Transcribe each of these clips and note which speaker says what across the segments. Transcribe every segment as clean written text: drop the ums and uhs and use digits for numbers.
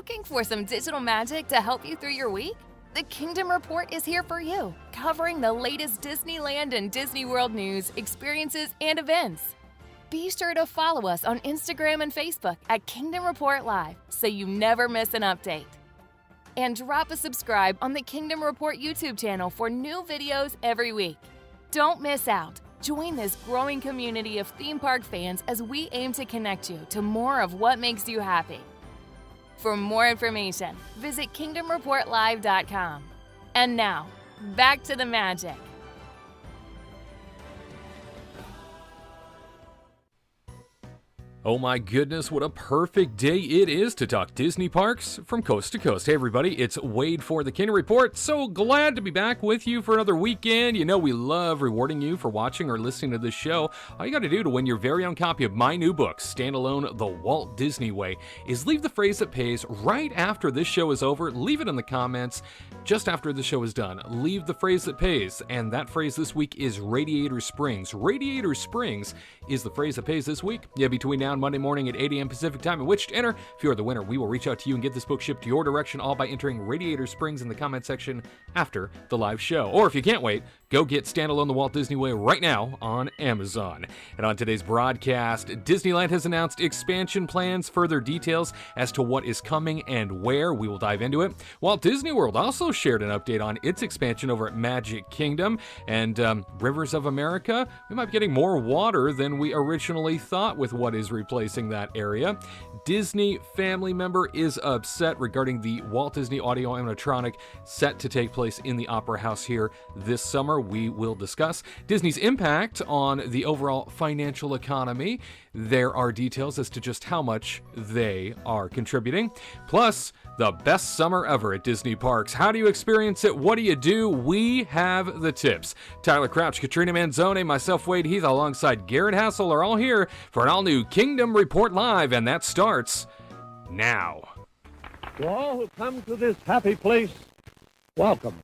Speaker 1: Looking for some digital magic to help you through your week? The Kingdom Report is here for you, covering the latest Disneyland and Disney World news, experiences, and events. Be sure to follow us on Instagram and Facebook at Kingdom Report Live so you never miss an update. And drop a subscribe on the Kingdom Report YouTube channel for new videos every week. Don't miss out. Join this growing community of theme park fans as we aim to connect you to more of what makes you happy. For more information, visit kingdomreportlive.com. And now, back to the magic.
Speaker 2: Oh my goodness, what a perfect day it is to talk Disney parks from coast to coast. Hey everybody, it's Wade for the Kingdom Report. So glad to be back with you for another weekend. You know we love rewarding you for watching or listening to this show. All you got to do to win your very own copy of my new book, Standalone: The Walt Disney Way, is leave the phrase that pays right after this show is over. Leave it in the comments just after the show is done. Leave the phrase that pays, and that phrase this week is Radiator Springs. Radiator Springs is the phrase that pays this week. Yeah, between now and Monday morning at 8 a.m. Pacific time in which to enter. If you are the winner, we will reach out to you and get this book shipped to your direction, all by entering Radiator Springs in the comment section after the live show. Or if you can't wait, go get Standalone: The Walt Disney Way right now on Amazon. And on today's broadcast, Disneyland has announced expansion plans, further details as to what is coming and where. We will dive into it. Walt Disney World also shared an update on its expansion over at Magic Kingdom. And Rivers of America, we might be getting more water than we originally thought with what is replacing that area. Disney family member is upset regarding the Walt Disney audio animatronic set to take place in the Opera House here this summer. We will discuss Disney's impact on the overall financial economy. There are details as to just how much they are contributing. Plus, the best summer ever at Disney parks. How do you experience it? What do you do? We have the tips. Tyler Crouch, Katrina Manzone, myself, Wade Heath, alongside Garrett Hassel are all here for an all-new Kingdom Report Live, and that starts now.
Speaker 3: To all who come to this happy place, welcome.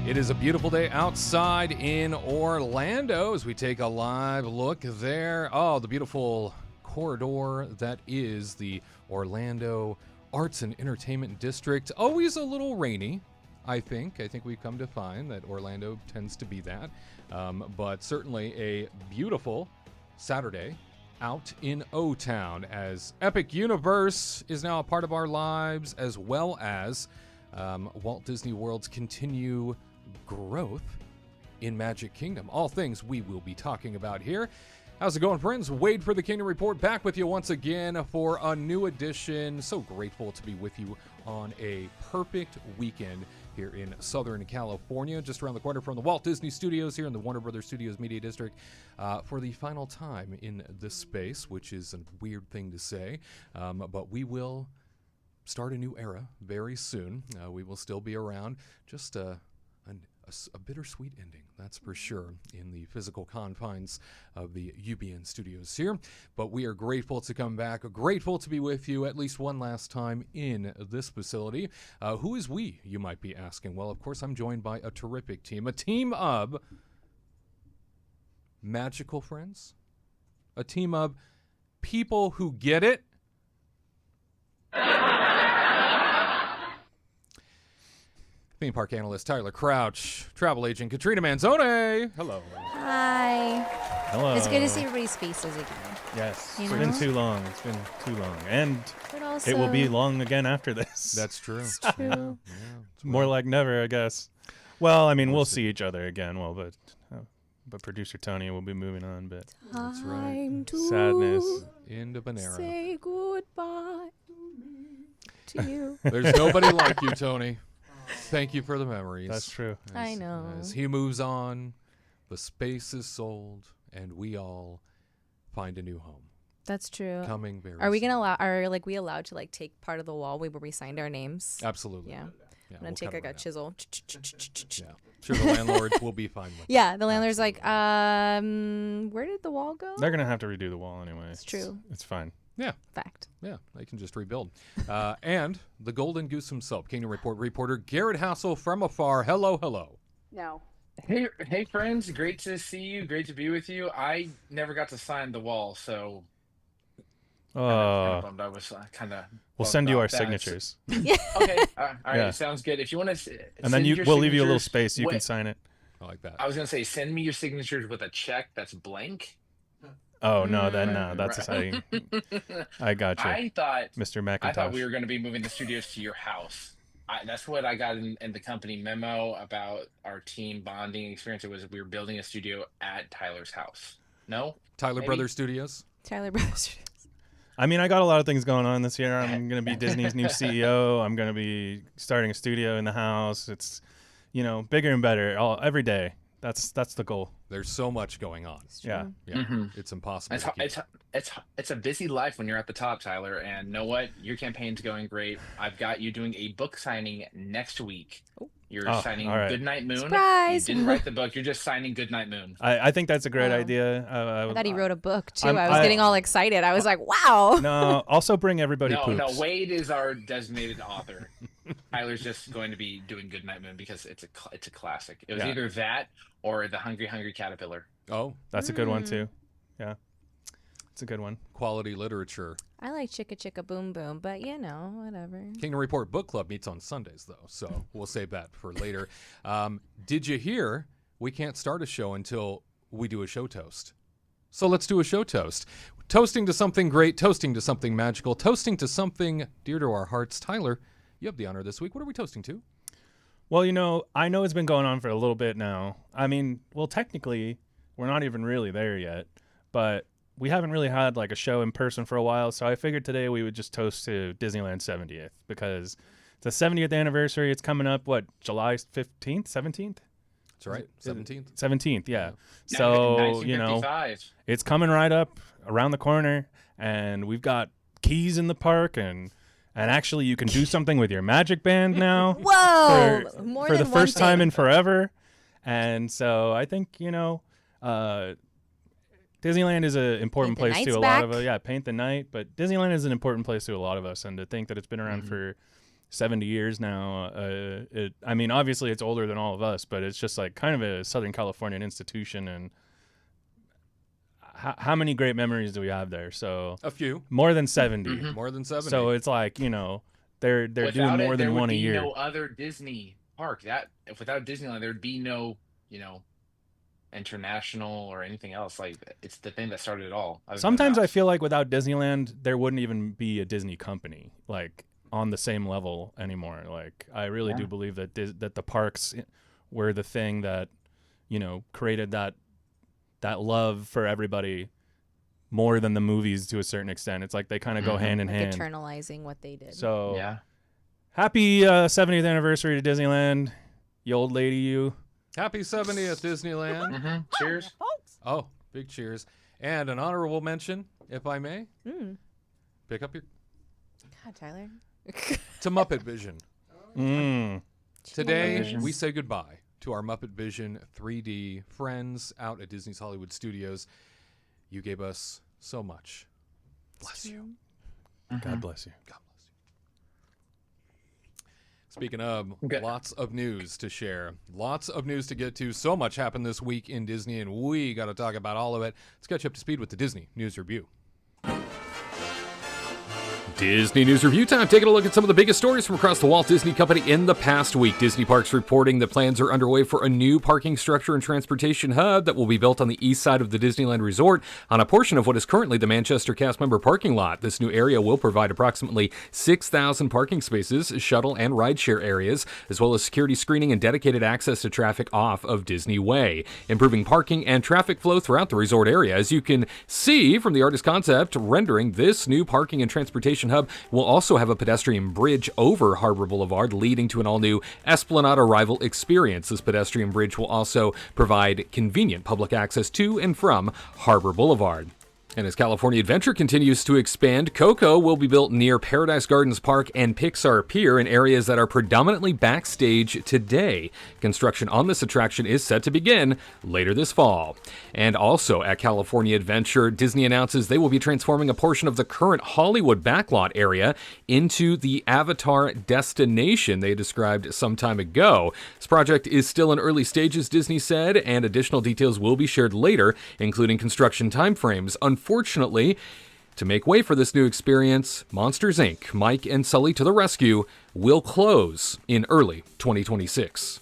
Speaker 2: It is a beautiful day outside in Orlando as we take a live look there. Oh, the beautiful corridor that is the Orlando Arts and Entertainment District. Always a little rainy, I think. I think we've come to find that Orlando tends to be that. But certainly a beautiful Saturday out in O-Town as Epic Universe is now a part of our lives, as well as Walt Disney World's continued growth in Magic Kingdom. All things we will be talking about here. How's it going, friends? Wade for the Kingdom Report, back with you once again for a new edition. So grateful to be with you on a perfect weekend here in Southern California, just around the corner from the Walt Disney Studios here in the Warner Brothers Studios Media District, for the final time in this space, which is a weird thing to say, but we will start a new era very soon. We will still be around, just a bittersweet ending, that's for sure, in the physical confines of the UBN studios here. But we are grateful to come back, grateful to be with you at least one last time in this facility. Who is we, you might be asking? Well, of course, I'm joined by a terrific team, a team of magical friends, a team of people who get it. Theme park analyst Tyler Crouch, travel agent Katrina Manzone. Hello.
Speaker 4: Hi.
Speaker 5: Hello.
Speaker 4: It's good to see Reese faces again.
Speaker 5: Yes.
Speaker 4: You
Speaker 5: It's
Speaker 4: know?
Speaker 5: been too long. It's been too long. And
Speaker 4: But
Speaker 1: also
Speaker 4: It will be long again after this.
Speaker 2: That's true.
Speaker 1: It's true.
Speaker 2: Yeah, it's
Speaker 4: More
Speaker 2: right.
Speaker 4: like never, I guess. Well, I mean, we'll
Speaker 2: Let's see.
Speaker 4: see each other again. Well, but producer Tony will be moving on. But
Speaker 2: That's right.
Speaker 1: Time to
Speaker 4: sadness.
Speaker 2: Into Bonera.
Speaker 1: say goodbye to you.
Speaker 2: There's nobody like you, Tony. Thank you for the memories.
Speaker 4: That's true.
Speaker 1: I know.
Speaker 2: As he moves on, the space is sold, and we all find a new home.
Speaker 1: That's true.
Speaker 2: Coming very
Speaker 1: Are we
Speaker 2: soon.
Speaker 1: gonna allow? Are we allowed to take part of the wall where we signed our names?
Speaker 2: Absolutely.
Speaker 1: Yeah.
Speaker 2: Yeah,
Speaker 1: I'm gonna
Speaker 2: we'll
Speaker 1: take
Speaker 2: cut it
Speaker 1: a
Speaker 2: right out.
Speaker 1: chisel.
Speaker 2: Yeah. Sure, the landlords will be fine with
Speaker 1: Yeah,
Speaker 2: that.
Speaker 1: the landlord's
Speaker 2: Absolutely.
Speaker 1: where did the wall go?
Speaker 4: They're gonna have to redo the wall anyway.
Speaker 1: It's true.
Speaker 4: It's fine.
Speaker 1: Fact.
Speaker 2: Yeah, they can just rebuild. And the Golden Goose himself, Kingdom Report reporter Garrett Hassel from afar. Hello, hello.
Speaker 5: No. Hey, friends! Great to see you. Great to be with you. I never got to sign the wall, so kind of bummed. I was kind of.
Speaker 4: We'll send you our signatures,
Speaker 5: Okay, all right,
Speaker 4: Yeah.
Speaker 5: sounds good. If you want to,
Speaker 4: and then we'll leave you a little space. You can
Speaker 5: Wait,
Speaker 4: sign it.
Speaker 2: I like that.
Speaker 5: I was gonna say, send me your signatures with a check that's blank.
Speaker 4: Oh no, then
Speaker 5: Right,
Speaker 4: that's
Speaker 5: right.
Speaker 4: I got you,
Speaker 5: I thought
Speaker 4: Mr. McIntosh.
Speaker 5: I thought we were going to be moving the studios to your house. That's what I got in the company memo about our team bonding experience. It was we were building a studio at Tyler's house. No,
Speaker 2: Tyler
Speaker 5: maybe?
Speaker 2: Brothers Studios.
Speaker 1: Tyler Brothers.
Speaker 4: I mean, I got a lot of things going on this year. I'm going to be Disney's new CEO. I'm going to be starting a studio in the house. It's, bigger and better every day. That's the goal.
Speaker 2: There's so much going on.
Speaker 4: Yeah.
Speaker 2: Yeah,
Speaker 5: Mhm.
Speaker 2: it's impossible. to keep.
Speaker 5: It's a busy life when you're at the top, Tyler. And know what? Your campaign's going great. I've got you doing a book signing next week. You're
Speaker 4: Oh,
Speaker 5: signing
Speaker 4: all right.
Speaker 5: Goodnight Moon.
Speaker 1: Surprise!
Speaker 5: You didn't write the book. You're just signing Goodnight Moon.
Speaker 4: I think that's a great
Speaker 1: Wow.
Speaker 4: idea.
Speaker 1: I thought he wrote a book too.
Speaker 4: I'm-
Speaker 1: I was getting all excited. I was like, wow.
Speaker 4: No, also bring everybody
Speaker 5: No,
Speaker 4: poops.
Speaker 5: Wade is our designated author. Tyler's just going to be doing Goodnight Moon because it's a classic. It was
Speaker 4: Yeah.
Speaker 5: either that or the Hungry Hungry Caterpillar.
Speaker 2: Oh,
Speaker 4: That's a good one too. Yeah, it's a good one.
Speaker 2: quality literature.
Speaker 1: I like Chicka Chicka Boom Boom, but whatever.
Speaker 2: Kingdom Report Book Club meets on Sundays, though, so we'll save that for later. Did you hear we can't start a show until we do a show toast? So let's do a show toast. Toasting to something great, toasting to something magical, toasting to something dear to our hearts. Tyler, you have the honor this week. What are we toasting to?
Speaker 4: Well, I know it's been going on for a little bit now. I mean, technically, we're not even really there yet, but we haven't really had a show in person for a while, so I figured today we would just toast to Disneyland 70th because it's the 70th anniversary. It's coming up, July 15th, 17th?
Speaker 2: That's right, 17th.
Speaker 4: 17th, yeah. So,
Speaker 5: 1955.
Speaker 4: it's coming right up around the corner, and we've got keys in the park, and actually you can do something with your magic band now.
Speaker 1: Whoa!
Speaker 4: for,
Speaker 1: More
Speaker 4: for
Speaker 1: than
Speaker 4: the
Speaker 1: one
Speaker 4: first time
Speaker 1: thing.
Speaker 4: in forever. And so I think, Disneyland is an important
Speaker 1: Paint the
Speaker 4: place to
Speaker 1: nights
Speaker 4: a lot of
Speaker 1: back.
Speaker 4: us. Yeah, paint the night. But Disneyland is an important place to a lot of us. And to think that it's been around for 70 years now, I mean, obviously it's older than all of us, but it's just kind of a Southern Californian institution. And how many great memories do we have there? So
Speaker 2: A few.
Speaker 4: more than 70.
Speaker 2: More than 70.
Speaker 4: So it's they're doing
Speaker 5: Without
Speaker 4: more
Speaker 5: it,
Speaker 4: than
Speaker 5: there
Speaker 4: one
Speaker 5: would
Speaker 4: a
Speaker 5: be
Speaker 4: year.
Speaker 5: no other Disney park. Without Disneyland, there'd be no, international or anything else. It's the thing that started it all. other than
Speaker 4: Sometimes I
Speaker 5: us.
Speaker 4: feel like without Disneyland, there wouldn't even be a Disney company on the same level anymore. I really do believe that that the parks were the thing that created that love for everybody more than the movies to a certain extent. It's they kind of go hand in hand.
Speaker 1: Eternalizing what they did.
Speaker 4: So
Speaker 5: Yeah.
Speaker 4: happy 70th anniversary to Disneyland, you old lady, you.
Speaker 2: Happy 70th, Disneyland.
Speaker 5: Cheers.
Speaker 2: Oh, big cheers. And an honorable mention, if I may. Pick up your...
Speaker 1: God, Tyler.
Speaker 2: To Muppet Vision.
Speaker 4: Mm.
Speaker 2: Today,
Speaker 5: Vision.
Speaker 2: we say goodbye to our Muppet Vision 3D friends out at Disney's Hollywood Studios. You gave us so much. Bless you.
Speaker 4: God bless you.
Speaker 2: God bless you. Speaking of,
Speaker 5: Okay.
Speaker 2: lots of news to share. Lots of news to get to. So much happened this week in Disney, and we got to talk about all of it. Let's catch you up to speed with the Disney News Review. Disney News Review time. Taking a look at some of the biggest stories from across the Walt Disney Company in the past week. Disney Parks reporting that plans are underway for a new parking structure and transportation hub that will be built on the east side of the Disneyland Resort on a portion of what is currently the Manchester cast member parking lot. This new area will provide approximately 6,000 parking spaces, shuttle and rideshare areas, as well as security screening and dedicated access to traffic off of Disney Way, improving parking and traffic flow throughout the resort area. As you can see from the artist concept rendering, this new parking and transportation hub will also have a pedestrian bridge over Harbor Boulevard, leading to an all-new Esplanade arrival experience. This pedestrian bridge will also provide convenient public access to and from Harbor Boulevard. And as California Adventure continues to expand, Coco will be built near Paradise Gardens Park and Pixar Pier in areas that are predominantly backstage today. Construction on this attraction is set to begin later this fall. And also at California Adventure, Disney announces they will be transforming a portion of the current Hollywood backlot area into the Avatar destination they described some time ago. This project is still in early stages, Disney said, and additional details will be shared later, including construction timeframes. Unfortunately, to make way for this new experience, Monsters, Inc., Mike and Sully to the Rescue, will close in early 2026.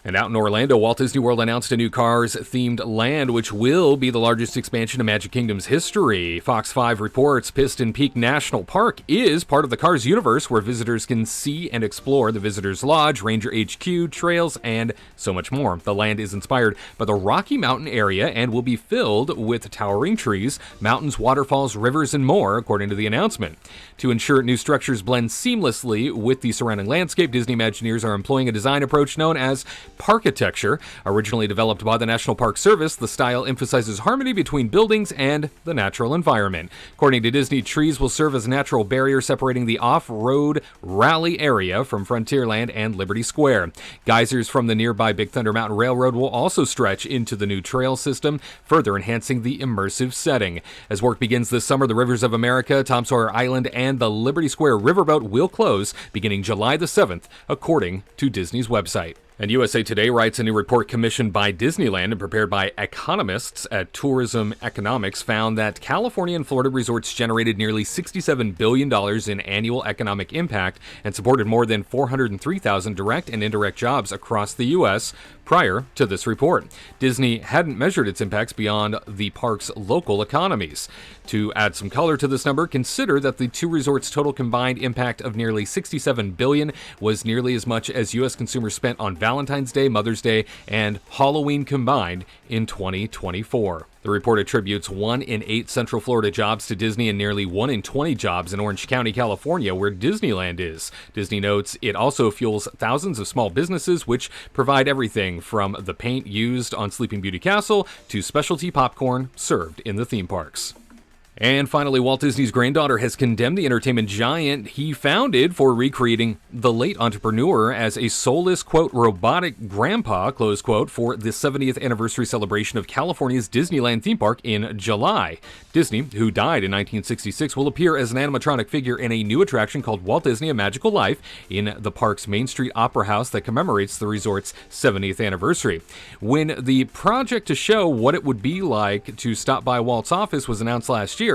Speaker 2: And out in Orlando, Walt Disney World announced a new Cars-themed land, which will be the largest expansion in Magic Kingdom's history. Fox 5 reports Piston Peak National Park is part of the Cars universe, where visitors can see and explore the Visitors Lodge, Ranger HQ, trails, and so much more. The land is inspired by the Rocky Mountain area and will be filled with towering trees, mountains, waterfalls, rivers, and more, according to the announcement. To ensure new structures blend seamlessly with the surrounding landscape, Disney Imagineers are employing a design approach known as Parkitecture. Originally developed by the National Park Service, the style emphasizes harmony between buildings and the natural environment. According to Disney, trees will serve as a natural barrier separating the off-road rally area from Frontierland and Liberty Square. Geysers from the nearby Big Thunder Mountain Railroad will also stretch into the new trail system, further enhancing the immersive setting. As work begins this summer, the Rivers of America, Tom Sawyer Island, and the Liberty Square Riverboat will close beginning July the 7th, according to Disney's website. And USA Today writes a new report commissioned by Disneyland and prepared by economists at Tourism Economics found that California and Florida resorts generated nearly $67 billion in annual economic impact and supported more than 403,000 direct and indirect jobs across the U.S. prior to this report. Disney hadn't measured its impacts beyond the park's local economies. To add some color to this number, consider that the two resorts' total combined impact of nearly $67 billion was nearly as much as U.S. consumers spent on Valentine's Day, Mother's Day, and Halloween combined in 2024. The report attributes 1 in 8 Central Florida jobs to Disney and nearly 1 in 20 jobs in Orange County, California, where Disneyland is. Disney notes it also fuels thousands of small businesses, which provide everything from the paint used on Sleeping Beauty Castle to specialty popcorn served in the theme parks. And finally, Walt Disney's granddaughter has condemned the entertainment giant he founded for recreating the late entrepreneur as a soulless, quote, robotic grandpa, close quote, for the 70th anniversary celebration of California's Disneyland theme park in July. Disney, who died in 1966, will appear as an animatronic figure in a new attraction called Walt Disney: A Magical Life in the park's Main Street Opera House that commemorates the resort's 70th anniversary. When the project to show what it would be like to stop by Walt's office was announced last year,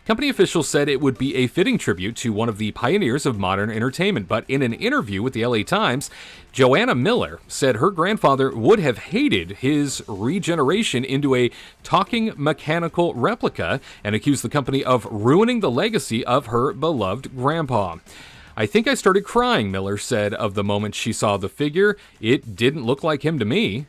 Speaker 2: company officials said it would be a fitting tribute to one of the pioneers of modern entertainment. But in an interview with the LA Times, Joanna Miller said her grandfather would have hated his regeneration into a talking mechanical replica and accused the company of ruining the legacy of her beloved grandpa. "I think I started crying," Miller said of the moment she saw the figure. "It didn't look like him to me."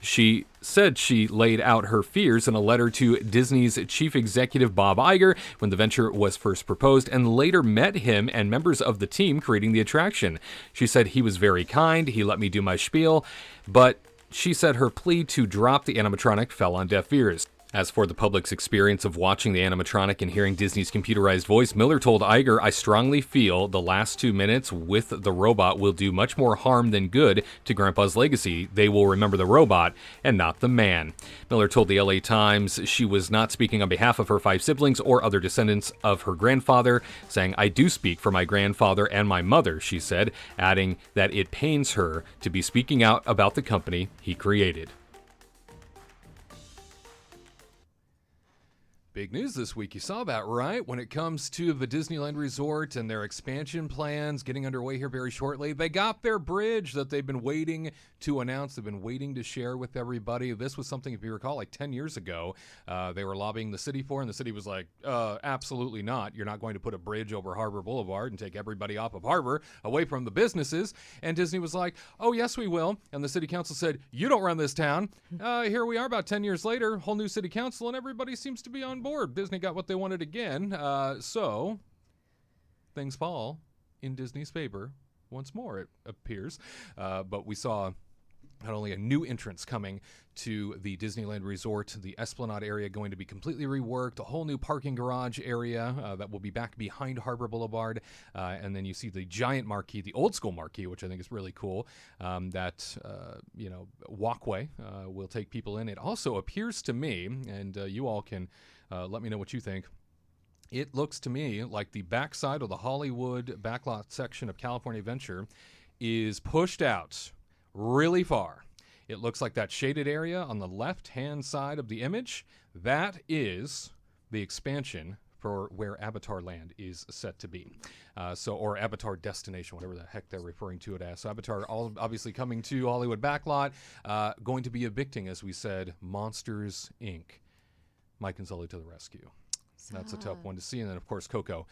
Speaker 2: She said she laid out her fears in a letter to Disney's chief executive Bob Iger when the venture was first proposed, and later met him and members of the team creating the attraction. She said he was very kind, he let me do my spiel, but she said her plea to drop the animatronic fell on deaf ears. As for the public's experience of watching the animatronic and hearing Disney's computerized voice, Miller told Iger, "I strongly feel the last 2 minutes with the robot will do much more harm than good to Grandpa's legacy. They will remember the robot and not the man." Miller told the LA Times she was not speaking on behalf of her 5 siblings or other descendants of her grandfather, saying, "I do speak for my grandfather and my mother," she said, adding that it pains her to be speaking out about the company he created. Big news this week. You saw that, right? When it comes to the Disneyland Resort and their expansion plans getting underway here very shortly, they got their bridge that they've been waiting to announce. They've been waiting to share with everybody. This was something, if you recall, like 10 years ago, they were lobbying the city for, and the city was like, absolutely not. You're not going to put a bridge over Harbor Boulevard and take everybody off of Harbor, away from the businesses. And Disney was like, oh, yes, we will. And the city council said, you don't run this town. Here we are about 10 years later, whole new city council, and everybody seems to be on board. Disney got what they wanted again, so things fall in Disney's favor once more, it appears. But we saw not only a new entrance coming to the Disneyland Resort, the Esplanade area going to be completely reworked, a whole new parking garage area that will be back behind Harbor Boulevard, and then you see the giant marquee, the old school marquee, which I think is really cool, that walkway will take people in. It also appears to me, and you all can let me know what you think, it looks to me like the backside of the Hollywood backlot section of California Adventure is pushed out really far. It looks like that shaded area on the left-hand side of the image, that is the expansion for where Avatar Land is set to be. Or Avatar Destination, whatever the heck they're referring to it as. So Avatar obviously coming to Hollywood backlot, going to be evicting, as we said, Monsters, Inc. Mike and Sully to the rescue. That's a tough one to see. And then, of course, Coco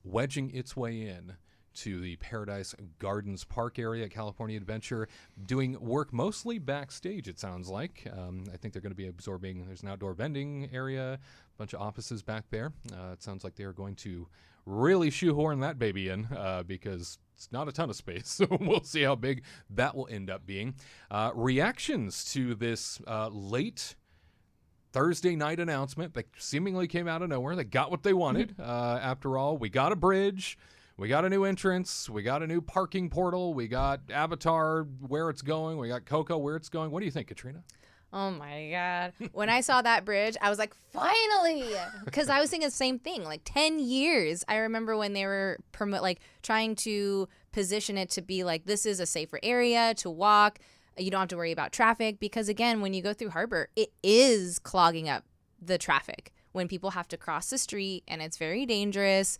Speaker 2: wedging its way in to the Paradise Gardens Park area at California Adventure, doing work mostly backstage, it sounds like. I think they're going to be absorbing, there's an outdoor vending area, a bunch of offices back there. It sounds like they're going to really shoehorn that baby in because it's not a ton of space, so we'll see how big that will end up being. Reactions to this late Thursday night announcement that seemingly came out of nowhere. They got what they wanted. After all, we got a bridge. We got a new entrance. We got a new parking portal. We got Avatar where it's going. We got Coco where it's going. What do you think, Katrina?
Speaker 6: Oh my God. When I saw that bridge, I was like, finally! Because I was thinking the same thing. Like 10 years. I remember when they were trying to position it to be like, this is a safer area to walk. You don't have to worry about traffic. Because again, when you go through Harbor, it is clogging up the traffic when people have to cross the street, and it's very dangerous.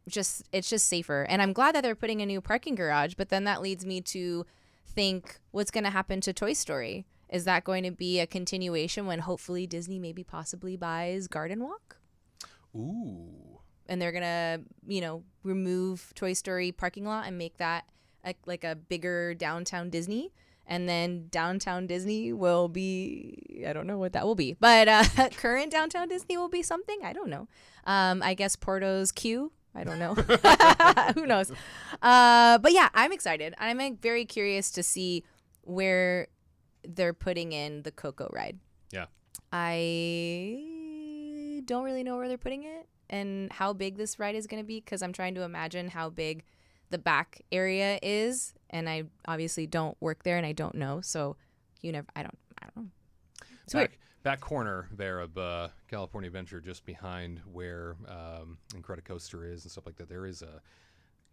Speaker 6: It's just safer. And I'm glad that they're putting a new parking garage, but then that leads me to think, what's going to happen to Toy Story? Is that going to be a continuation when hopefully Disney maybe possibly buys Garden Walk?
Speaker 2: Ooh.
Speaker 6: And they're going to, remove Toy Story parking lot and make that like a bigger downtown Disney. And then downtown Disney will be, I don't know what that will be, but current downtown Disney will be something. I don't know. I guess Porto's Q. I don't know. Who knows? But yeah, I'm excited. I'm very curious to see where they're putting in the Coco ride.
Speaker 2: Yeah.
Speaker 6: I don't really know where they're putting it and how big this ride is going to be, because I'm trying to imagine how big the back area is, and I obviously don't work there and I don't know. So I don't know. It's weird.
Speaker 2: Back corner there of California Adventure, just behind where Incredicoaster is and stuff like that, there is a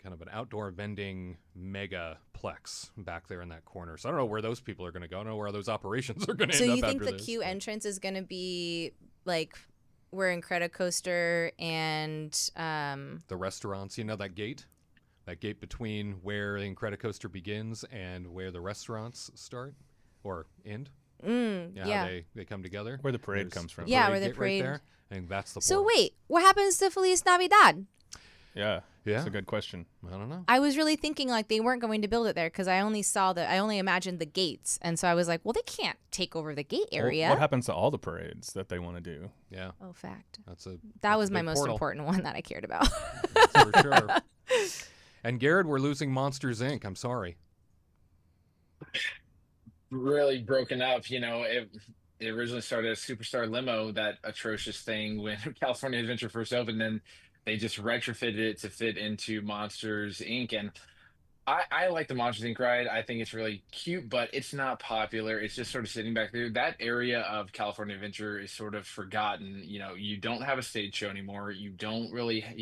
Speaker 2: kind of an outdoor vending megaplex back there in that corner. So I don't know where those people are going to go. I don't know where those operations are going to end up.
Speaker 6: So you think the queue entrance is going to be like where Incredicoaster and
Speaker 2: the restaurants? You know that gate between where the Incredicoaster begins and where the restaurants start or end.
Speaker 6: Yeah.
Speaker 2: They come together.
Speaker 4: Where the parade comes from.
Speaker 6: Yeah, where the parade.
Speaker 2: Right there. I think that's the.
Speaker 6: So
Speaker 2: portal.
Speaker 6: wait, what happens to Feliz Navidad?
Speaker 4: Yeah, that's a good question.
Speaker 2: I don't know.
Speaker 6: I was really thinking like they weren't going to build it there because I only imagined the gates, and so I was like, well, they can't take over the gate area.
Speaker 4: Well, what happens to all the parades that they want to do?
Speaker 2: Yeah.
Speaker 6: Oh, fact.
Speaker 2: That
Speaker 6: was my most
Speaker 2: portal.
Speaker 6: important one that I cared about.
Speaker 2: For sure. And Garrett, we're losing Monsters Inc. I'm sorry.
Speaker 5: Really broken up. It originally started as Superstar Limo, that atrocious thing when California Adventure first opened. Then they just retrofitted it to fit into Monsters Inc. And I like the Monsters Inc. ride. I think it's really cute, but it's not popular. It's just sort of sitting back there. That area of California Adventure is sort of forgotten. You don't have a stage show anymore. You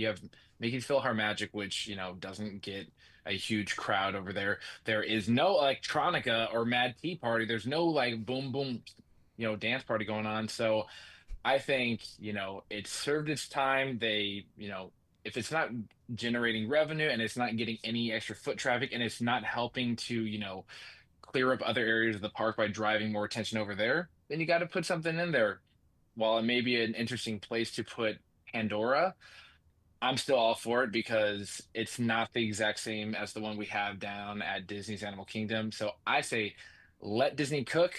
Speaker 5: have Mickey's PhilharMagic, which, doesn't get a huge crowd over there. There is no electronica or Mad Tea Party. There's no boom, boom, dance party going on. So I think, it served its time. If it's not generating revenue and it's not getting any extra foot traffic and it's not helping to, clear up other areas of the park by driving more attention over there, then you got to put something in there. While it may be an interesting place to put Pandora, I'm still all for it because it's not the exact same as the one we have down at Disney's Animal Kingdom. So I say let Disney cook,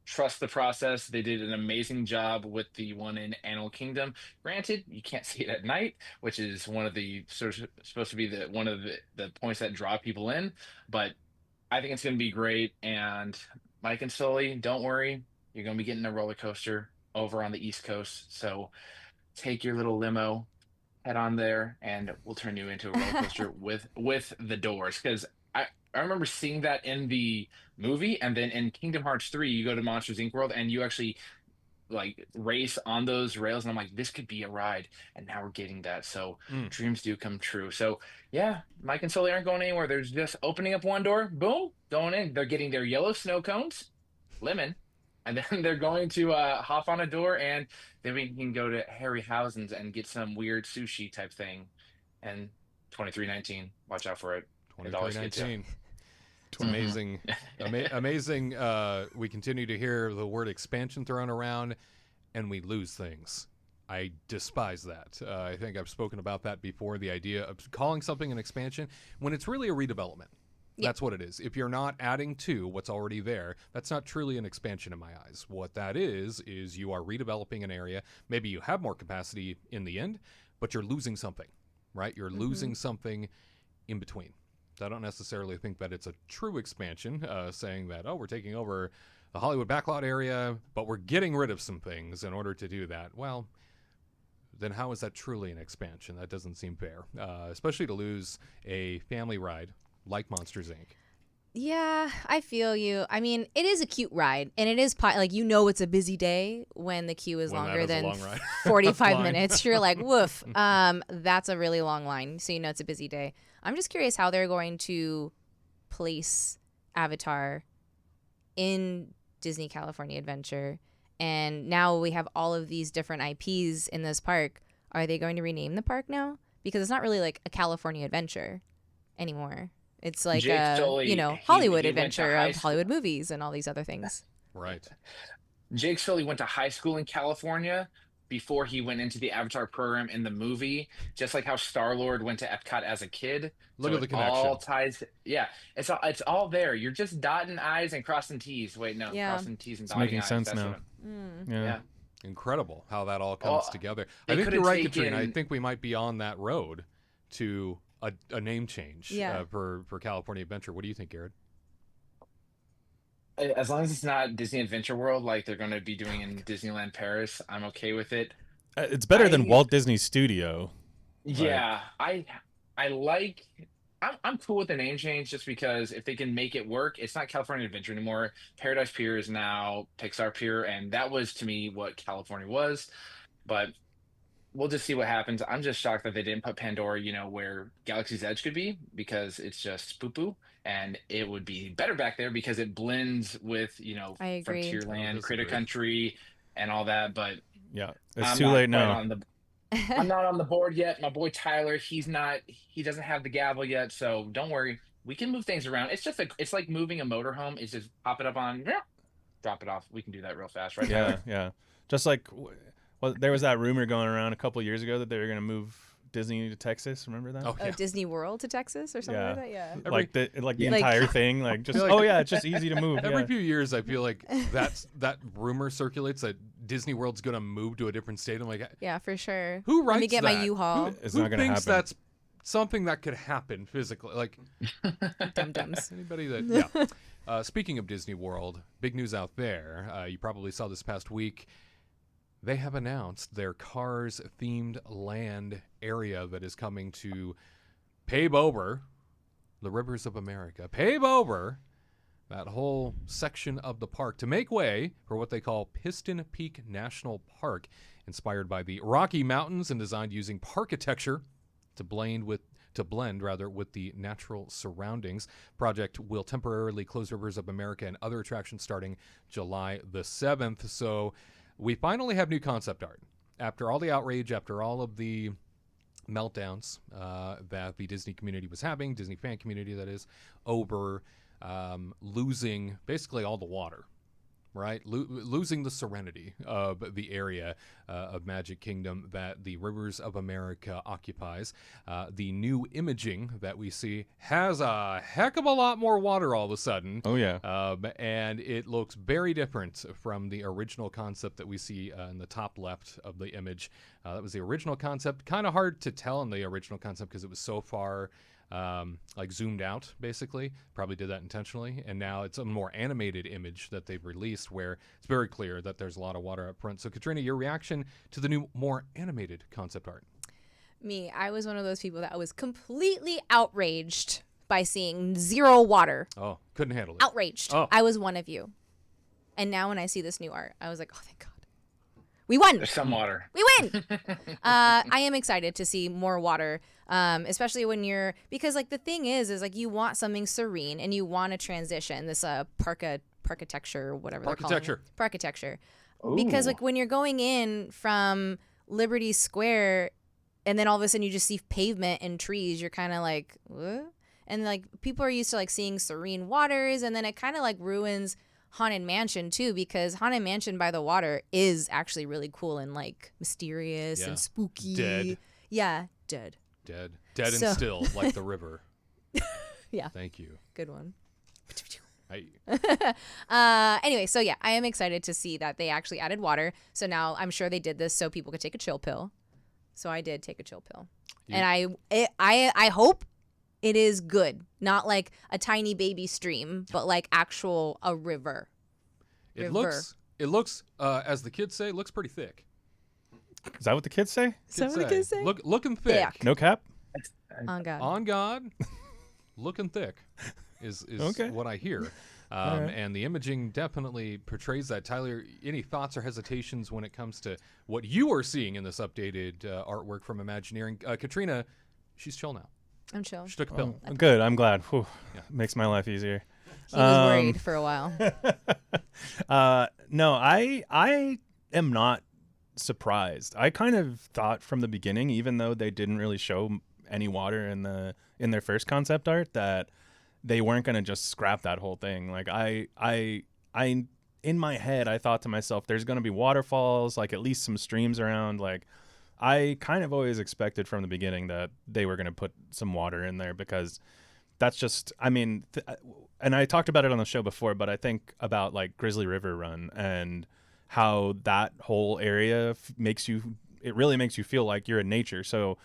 Speaker 5: trust the process. They did an amazing job with the one in Animal Kingdom. Granted, you can't see it at night, which is one of the sort of supposed to be the one of the points that draw people in. But I think it's going to be great. And Mike and Sully, don't worry, you're going to be getting a roller coaster over on the East Coast. So take your little limo, head on there, and we'll turn you into a roller coaster with the doors. Because I remember seeing that in the movie, and then in Kingdom Hearts 3, you go to Monsters Inc. World and you actually like race on those rails, and I'm like, this could be a ride, and now we're getting that. So dreams do come true. So yeah, Mike and Sully aren't going anywhere. They're just opening up one door, boom, going in. They're getting their yellow snow cones, lemon, and then they're going to hop on a door, and then we can go to Harryhausen's and get some weird sushi type thing. And 2319, watch out for it. It always gets you.
Speaker 7: 2319. It's amazing. Amazing. We continue to hear the word expansion thrown around, and we lose things. I despise that. I think I've spoken about that before, the idea of calling something an expansion when it's really a redevelopment.
Speaker 6: Yeah.
Speaker 7: That's what it is. If you're not adding to what's already there, that's not truly an expansion in my eyes. What that is you are redeveloping an area. Maybe you have more capacity in the end, but you're losing something, right? You're losing something in between. I don't necessarily think that it's a true expansion, saying that, we're taking over the Hollywood backlot area, but we're getting rid of some things in order to do that. Well, then how is that truly an expansion? That doesn't seem fair, especially to lose a family ride like Monsters, Inc.
Speaker 6: Yeah, I feel you. I mean, it is a cute ride, and it is it's a busy day when the queue is
Speaker 7: When that
Speaker 6: longer
Speaker 7: is a
Speaker 6: than
Speaker 7: long ride.
Speaker 6: 45
Speaker 7: Line.
Speaker 6: minutes. You're like, woof. That's a really long line, so it's a busy day. I'm just curious how they're going to place Avatar in Disney California Adventure, and now we have all of these different IPs in this park. Are they going to rename the park now? Because it's not really like a California Adventure anymore. It's like
Speaker 5: Jake Sully,
Speaker 6: Hollywood
Speaker 5: he went to
Speaker 6: Adventure
Speaker 5: high
Speaker 6: of
Speaker 5: school.
Speaker 6: Hollywood movies and all these other things.
Speaker 7: Right.
Speaker 5: Jake Sully went to high school in California before he went into the Avatar program in the movie, just like how Star-Lord went to Epcot as a kid.
Speaker 7: Look
Speaker 5: So
Speaker 7: at the
Speaker 5: it
Speaker 7: connection.
Speaker 5: all ties. Yeah, it's all there. You're just dotting I's and crossing T's. Wait, no,
Speaker 6: Yeah.
Speaker 5: crossing T's and
Speaker 4: It's
Speaker 5: dotting
Speaker 4: making
Speaker 5: I's.
Speaker 4: sense
Speaker 5: That's
Speaker 4: now.
Speaker 5: what
Speaker 4: Yeah.
Speaker 7: Incredible how that all comes
Speaker 5: Well,
Speaker 7: together.
Speaker 5: they
Speaker 7: I think
Speaker 5: could've
Speaker 7: you're right,
Speaker 5: taken-
Speaker 7: Katrina. I think we might be on that road to a name change
Speaker 6: Yeah.
Speaker 7: for California Adventure. What do you think, Garrett?
Speaker 5: As long as it's not Disney Adventure World like they're going to be doing in Disneyland Paris, I'm okay with it.
Speaker 4: It's better than
Speaker 5: I-
Speaker 4: Walt Disney Studio.
Speaker 5: Yeah, I like. I'm cool with the name change just because if they can make it work, it's not California Adventure anymore. Paradise Pier is now Pixar Pier, and that was to me what California was. But we'll just see what happens. I'm just shocked that they didn't put Pandora, where Galaxy's Edge could be, because it's just poo-poo, and it would be better back there because it blends with,
Speaker 6: I agree.
Speaker 5: Frontierland,
Speaker 7: disagree.
Speaker 5: Critter Country, and all that. But
Speaker 4: Yeah, it's
Speaker 5: I'm
Speaker 4: too
Speaker 5: not
Speaker 4: late
Speaker 5: quite
Speaker 4: now.
Speaker 5: I'm not on the board yet. My boy Tyler, he doesn't have the gavel yet, so don't worry. We can move things around. It's like moving a motorhome. It's just pop it up on, drop it off. We can do that real fast, right?
Speaker 4: Yeah,
Speaker 5: Tyler?
Speaker 4: yeah. Just like, there was that rumor going around a couple years ago that they were going to move Disney to Texas. Remember that?
Speaker 7: Oh, yeah.
Speaker 6: Disney World to Texas or something
Speaker 4: Yeah.
Speaker 6: like that? Yeah.
Speaker 4: Like the
Speaker 6: Like-
Speaker 4: entire thing, like just
Speaker 7: feel like-
Speaker 4: it's just easy to move.
Speaker 7: Every
Speaker 4: Yeah.
Speaker 7: few years, I feel like that rumor circulates that Disney World's going to move to a different state. I'm like,
Speaker 6: Yeah, for sure.
Speaker 7: who writes
Speaker 6: Let me get
Speaker 7: that?
Speaker 6: my U-Haul.
Speaker 4: It's
Speaker 7: Who
Speaker 4: not gonna
Speaker 7: thinks
Speaker 4: happen.
Speaker 7: that's something that could happen physically? Like
Speaker 6: Dum-dums.
Speaker 7: anybody that, yeah. Speaking of Disney World, big news out there. You probably saw this past week. They have announced their Cars-themed land area that is coming to pave over the rivers of America. Pave over that whole section of the park to make way for what they call Piston Peak National Park, inspired by the Rocky Mountains and designed using parkitecture to blend with the natural surroundings. Project will temporarily close Rivers of America and other attractions starting July the 7th. So we finally have new concept art. After all the outrage, after all of the meltdowns that the Disney community was having, Disney fan community that is, over losing basically all the water, right? Losing the serenity of the area of Magic Kingdom that the Rivers of America occupies. The new imaging that we see has a heck of a lot more water all of a sudden.
Speaker 4: Oh, yeah.
Speaker 7: And it looks very different from the original concept that we see in the top left of the image. That was the original concept. Kind of hard to tell in the original concept because it was so far like zoomed out, basically. Probably did that intentionally. And now it's a more animated image that they've released where it's very clear that there's a lot of water up front. So Katrina, your reaction to the new, more animated concept art?
Speaker 6: Me, I was one of those people that was completely outraged by seeing zero water.
Speaker 7: Oh, couldn't handle it.
Speaker 6: Outraged.
Speaker 7: Oh.
Speaker 6: I was one of you. And now when I see this new art, I was like, oh, thank God. We won.
Speaker 5: There's some water.
Speaker 6: We win. I am excited to see more water, especially when because like the thing is like you want something serene and you want to transition this parkitecture, whatever they're calling it. Parkitecture. Because like when you're going in from Liberty Square and then all of a sudden you just see pavement and trees, you're kind of like, what? And like people are used to like seeing serene waters, and then it kind of like ruins Haunted Mansion too, because Haunted Mansion by the water is actually really cool and like mysterious and spooky.
Speaker 7: Dead.
Speaker 6: Yeah, dead.
Speaker 7: Dead and still, like the river.
Speaker 6: Yeah.
Speaker 7: Thank you.
Speaker 6: Good one.
Speaker 7: Anyway,
Speaker 6: so yeah, I am excited to see that they actually added water. So now I'm sure they did this so people could take a chill pill. So I did take a chill pill, and I hope it is good, not like a tiny baby stream, but like a river.
Speaker 7: It looks, as the kids say, looks pretty thick.
Speaker 4: Is that what the kids say?
Speaker 6: Is that what the kids say?
Speaker 7: Looking thick.
Speaker 6: Thick.
Speaker 4: No cap?
Speaker 6: On God.
Speaker 7: On God, looking thick is
Speaker 4: Okay.
Speaker 7: what I hear.
Speaker 4: Right.
Speaker 7: And the imaging definitely portrays that. Tyler, any thoughts or hesitations when it comes to what you are seeing in this updated artwork from Imagineering? Katrina, she's chill now.
Speaker 6: I'm chill.
Speaker 7: She took a pill.
Speaker 4: Oh, good. I'm glad. Whew.
Speaker 7: Yeah.
Speaker 4: Makes my life easier.
Speaker 6: He was worried for a while.
Speaker 4: No, I am not surprised. I kind of thought from the beginning, even though they didn't really show any water in their first concept art, that they weren't going to just scrap that whole thing. Like I in my head, I thought to myself, there's going to be waterfalls, like at least some streams around. Like I kind of always expected from the beginning that they were going to put some water in there, because that's just, I mean, and I talked about it on the show before, but I think about like Grizzly River Run and how that whole area it really makes you feel like you're in nature. So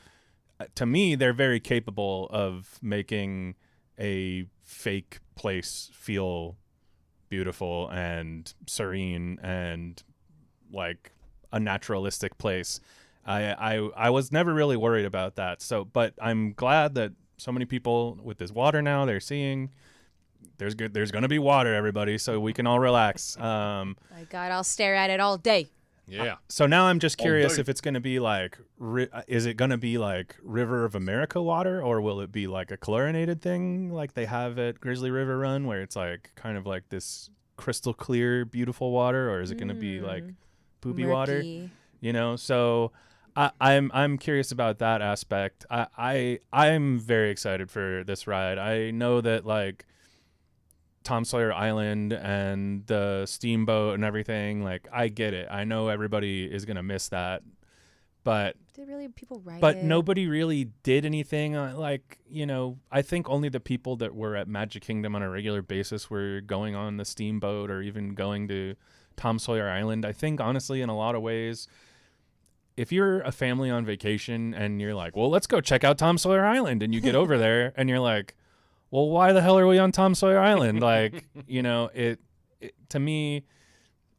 Speaker 4: to me, they're very capable of making a fake place feel beautiful and serene and like a naturalistic place. I was never really worried about that. So, but I'm glad that so many people with this water now, they're seeing there's going to be water, everybody, so we can all relax.
Speaker 6: My God, I'll stare at it all day.
Speaker 7: Yeah.
Speaker 4: So now I'm just curious if it's going to be like, is it going to be like River of America water, or will it be like a chlorinated thing like they have at Grizzly River Run, where it's like kind of like this crystal clear, beautiful water, or is it going to be like poopy water? You know, so I'm curious about that aspect. I'm very excited for this ride. I know that like Tom Sawyer Island and the steamboat and everything, like I get it. I know everybody is gonna miss that, but
Speaker 6: did really people ride
Speaker 4: but
Speaker 6: it?
Speaker 4: Nobody really did anything. Like, you know, I think only the people that were at Magic Kingdom on a regular basis were going on the steamboat or even going to Tom Sawyer Island. I think honestly, in a lot of ways, if you're a family on vacation and you're like, well, let's go check out Tom Sawyer Island, and you get over there and you're like, well, why the hell are we on Tom Sawyer Island? Like, you know, it to me,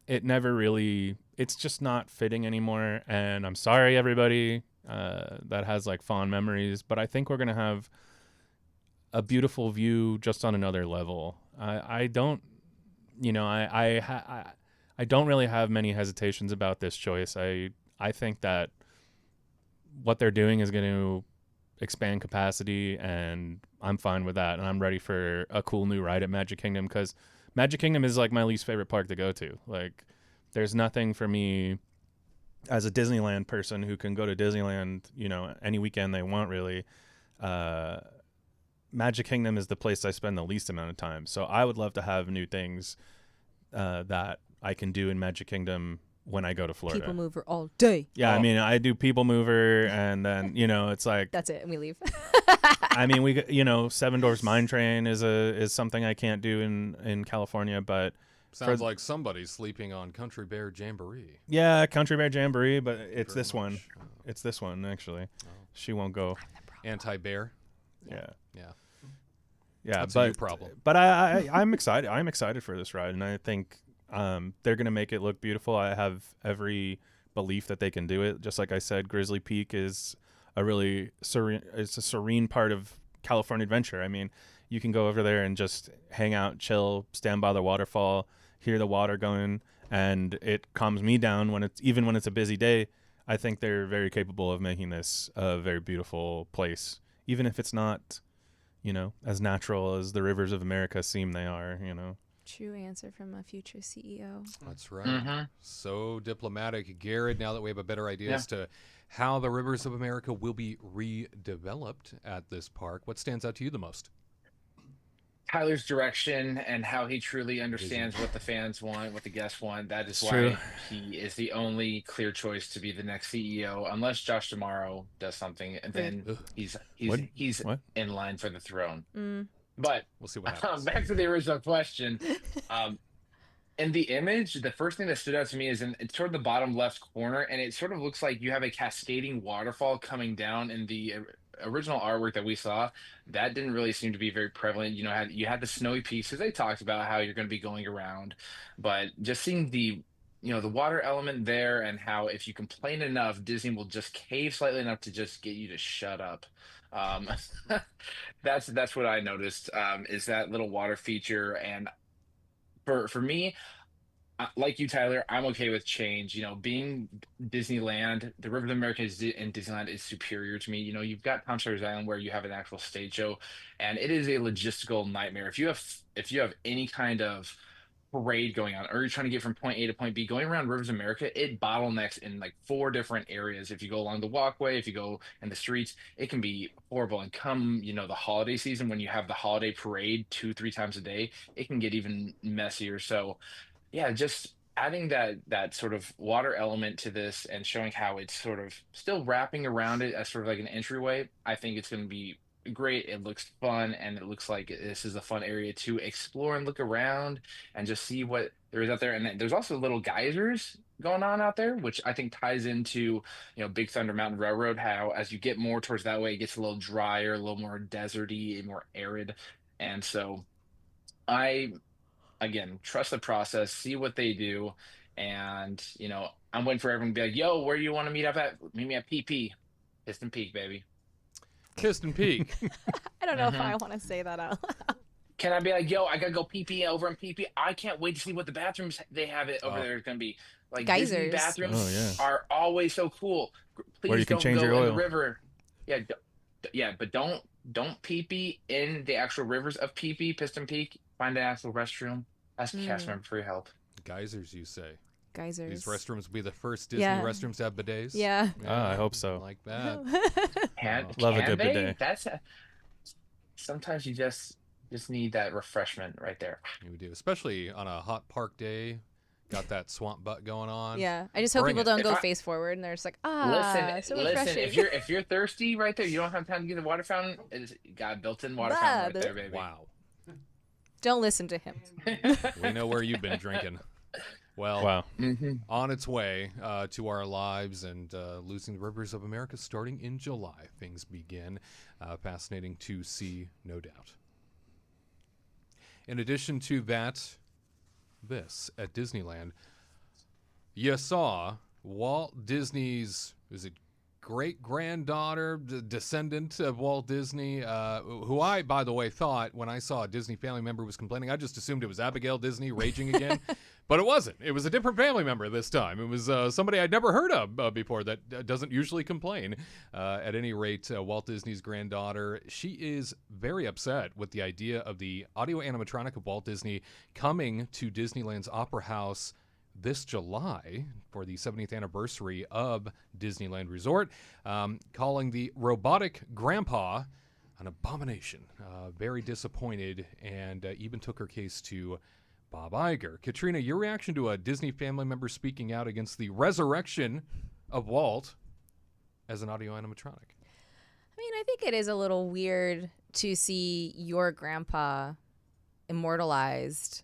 Speaker 4: it never really, it's just not fitting anymore. And I'm sorry, everybody that has like fond memories, but I think we're going to have a beautiful view just on another level. I don't, you know, I don't really have many hesitations about this choice. I think that what they're doing is going to expand capacity, and I'm fine with that, and I'm ready for a cool new ride at Magic Kingdom, because Magic Kingdom is like my least favorite park to go to. Like, there's nothing for me as a Disneyland person who can go to Disneyland, any weekend they want, really. Magic Kingdom is the place I spend the least amount of time. So I would love to have new things that I can do in Magic Kingdom when I go to Florida.
Speaker 6: People Mover all day.
Speaker 4: Yeah, I mean, I do People Mover, and then, it's like...
Speaker 6: That's it, and we leave.
Speaker 4: I mean, Seven Dwarfs Mine Train is something I can't do in California, but...
Speaker 7: Sounds like somebody's sleeping on Country Bear Jamboree.
Speaker 4: Yeah, Country Bear Jamboree, but it's this one. It's this one, actually.
Speaker 7: Oh.
Speaker 4: She won't go.
Speaker 7: Anti-bear?
Speaker 4: Yeah.
Speaker 7: Yeah.
Speaker 4: Yeah,
Speaker 7: That's
Speaker 4: but
Speaker 7: a you problem.
Speaker 4: But I'm excited. I'm excited for this ride, and I think they're gonna make it look beautiful. I have every belief that they can do it. Just like I said, Grizzly Peak is a really serene part of California Adventure. I mean, you can go over there and just hang out, chill, stand by the waterfall, hear the water going, and it calms me down when it's a busy day. I think they're very capable of making this a very beautiful place, even if it's not, as natural as the rivers of America seem they are,
Speaker 6: True answer from a future CEO.
Speaker 7: That's right. So diplomatic. Garrett, now that we have a better idea as to how the rivers of America will be redeveloped at this park, what stands out to you the most?
Speaker 5: Tyler's direction and how he truly understands what the fans want, what the guests want. That is
Speaker 4: It's
Speaker 5: why
Speaker 4: true.
Speaker 5: he is the only clear choice to be the next CEO, unless Josh Tomorrow does something, and then he's
Speaker 4: What?
Speaker 5: in line for the throne.
Speaker 6: Mm.
Speaker 5: But
Speaker 7: We'll see what happens.
Speaker 5: back to the original question. In the image, the first thing that stood out to me is it's toward the bottom left corner, and it sort of looks like you have a cascading waterfall coming down. In the original artwork that we saw, that didn't really seem to be very prevalent. You had the snowy peaks, because they talked about how you're going to be going around, but just seeing the water element there, and how if you complain enough, Disney will just cave slightly enough to just get you to shut up. That's what I noticed, is that little water feature. And for me, like you, Tyler, I'm okay with change. Being Disneyland, the River of America in Disneyland is superior to me. You've got Tom Sawyer's Island, where you have an actual stage show, and it is a logistical nightmare. If you have any kind of parade going on, or you're trying to get from point A to point B, going around Rivers of America, it bottlenecks in like 4 different areas. If you go along the walkway, if you go in the streets, it can be horrible. And come, the holiday season, when you have the holiday parade 2-3 times a day, it can get even messier. So yeah, just adding that sort of water element to this, and showing how it's sort of still wrapping around it as sort of like an entryway, I think it's going to be great. It looks fun, and it looks like this is a fun area to explore and look around and just see what there is out there. And then there's also little geysers going on out there, which I think ties into Big Thunder Mountain Railroad, how as you get more towards that way, it gets a little drier, a little more deserty, more arid. And so I, again, trust the process, see what they do. And I'm waiting for everyone to be like, yo, where do you want to meet up at? Meet me at PP, Piston Peak, baby.
Speaker 7: Piston Peak.
Speaker 6: I don't know if I want to say that out loud.
Speaker 5: Can I be like, yo, I gotta go pee over in PP? I can't wait to see what the bathrooms they have it over there is gonna be. Like, Disney
Speaker 6: Geysers.
Speaker 5: bathrooms are always so cool. Please
Speaker 4: Where you can
Speaker 5: don't
Speaker 4: change
Speaker 5: go
Speaker 4: your
Speaker 5: in
Speaker 4: oil.
Speaker 5: the river. Yeah, but don't pee in the actual rivers of PP, Piston Peak. Find an actual restroom. Ask a cast member for your help.
Speaker 7: Geysers, you say?
Speaker 6: Geysers.
Speaker 7: These restrooms will be the first Disney restrooms to have bidets?
Speaker 6: Yeah.
Speaker 4: I hope so.
Speaker 7: Like that.
Speaker 4: Love a good
Speaker 5: they?
Speaker 4: bidet.
Speaker 5: Sometimes you just need that refreshment right there.
Speaker 7: You do, especially on a hot park day. Got that swamp butt going on.
Speaker 6: Yeah, I just hope
Speaker 7: Bring
Speaker 6: people
Speaker 7: it.
Speaker 6: don't go
Speaker 5: If I-
Speaker 6: face forward and they're just like, so
Speaker 5: Listen.
Speaker 6: refreshing.
Speaker 5: If you're thirsty right there, you don't have time to get the water fountain. It's got a built-in water fountain right there, baby.
Speaker 7: Wow.
Speaker 6: Don't listen to him.
Speaker 7: We know where you've been drinking. Well,
Speaker 4: Wow.
Speaker 7: on its way to our lives, and Losing the Rivers of America starting in July. Things begin. Fascinating to see, no doubt. In addition to that, this at Disneyland, you saw Walt Disney's, is it great-granddaughter, descendant of Walt Disney, who I, by the way, thought when I saw a Disney family member was complaining, I just assumed it was Abigail Disney raging again. But it wasn't. It was a different family member this time. It was somebody I'd never heard of before that doesn't usually complain. At any rate, Walt Disney's granddaughter, she is very upset with the idea of the audio animatronic of Walt Disney coming to Disneyland's Opera House this July for the 70th anniversary of Disneyland Resort, calling the robotic grandpa an abomination. Very disappointed, and even took her case to Bob Iger. Katrina, your reaction to a Disney family member speaking out against the resurrection of Walt as an audio animatronic?
Speaker 6: I mean, I think it is a little weird to see your grandpa immortalized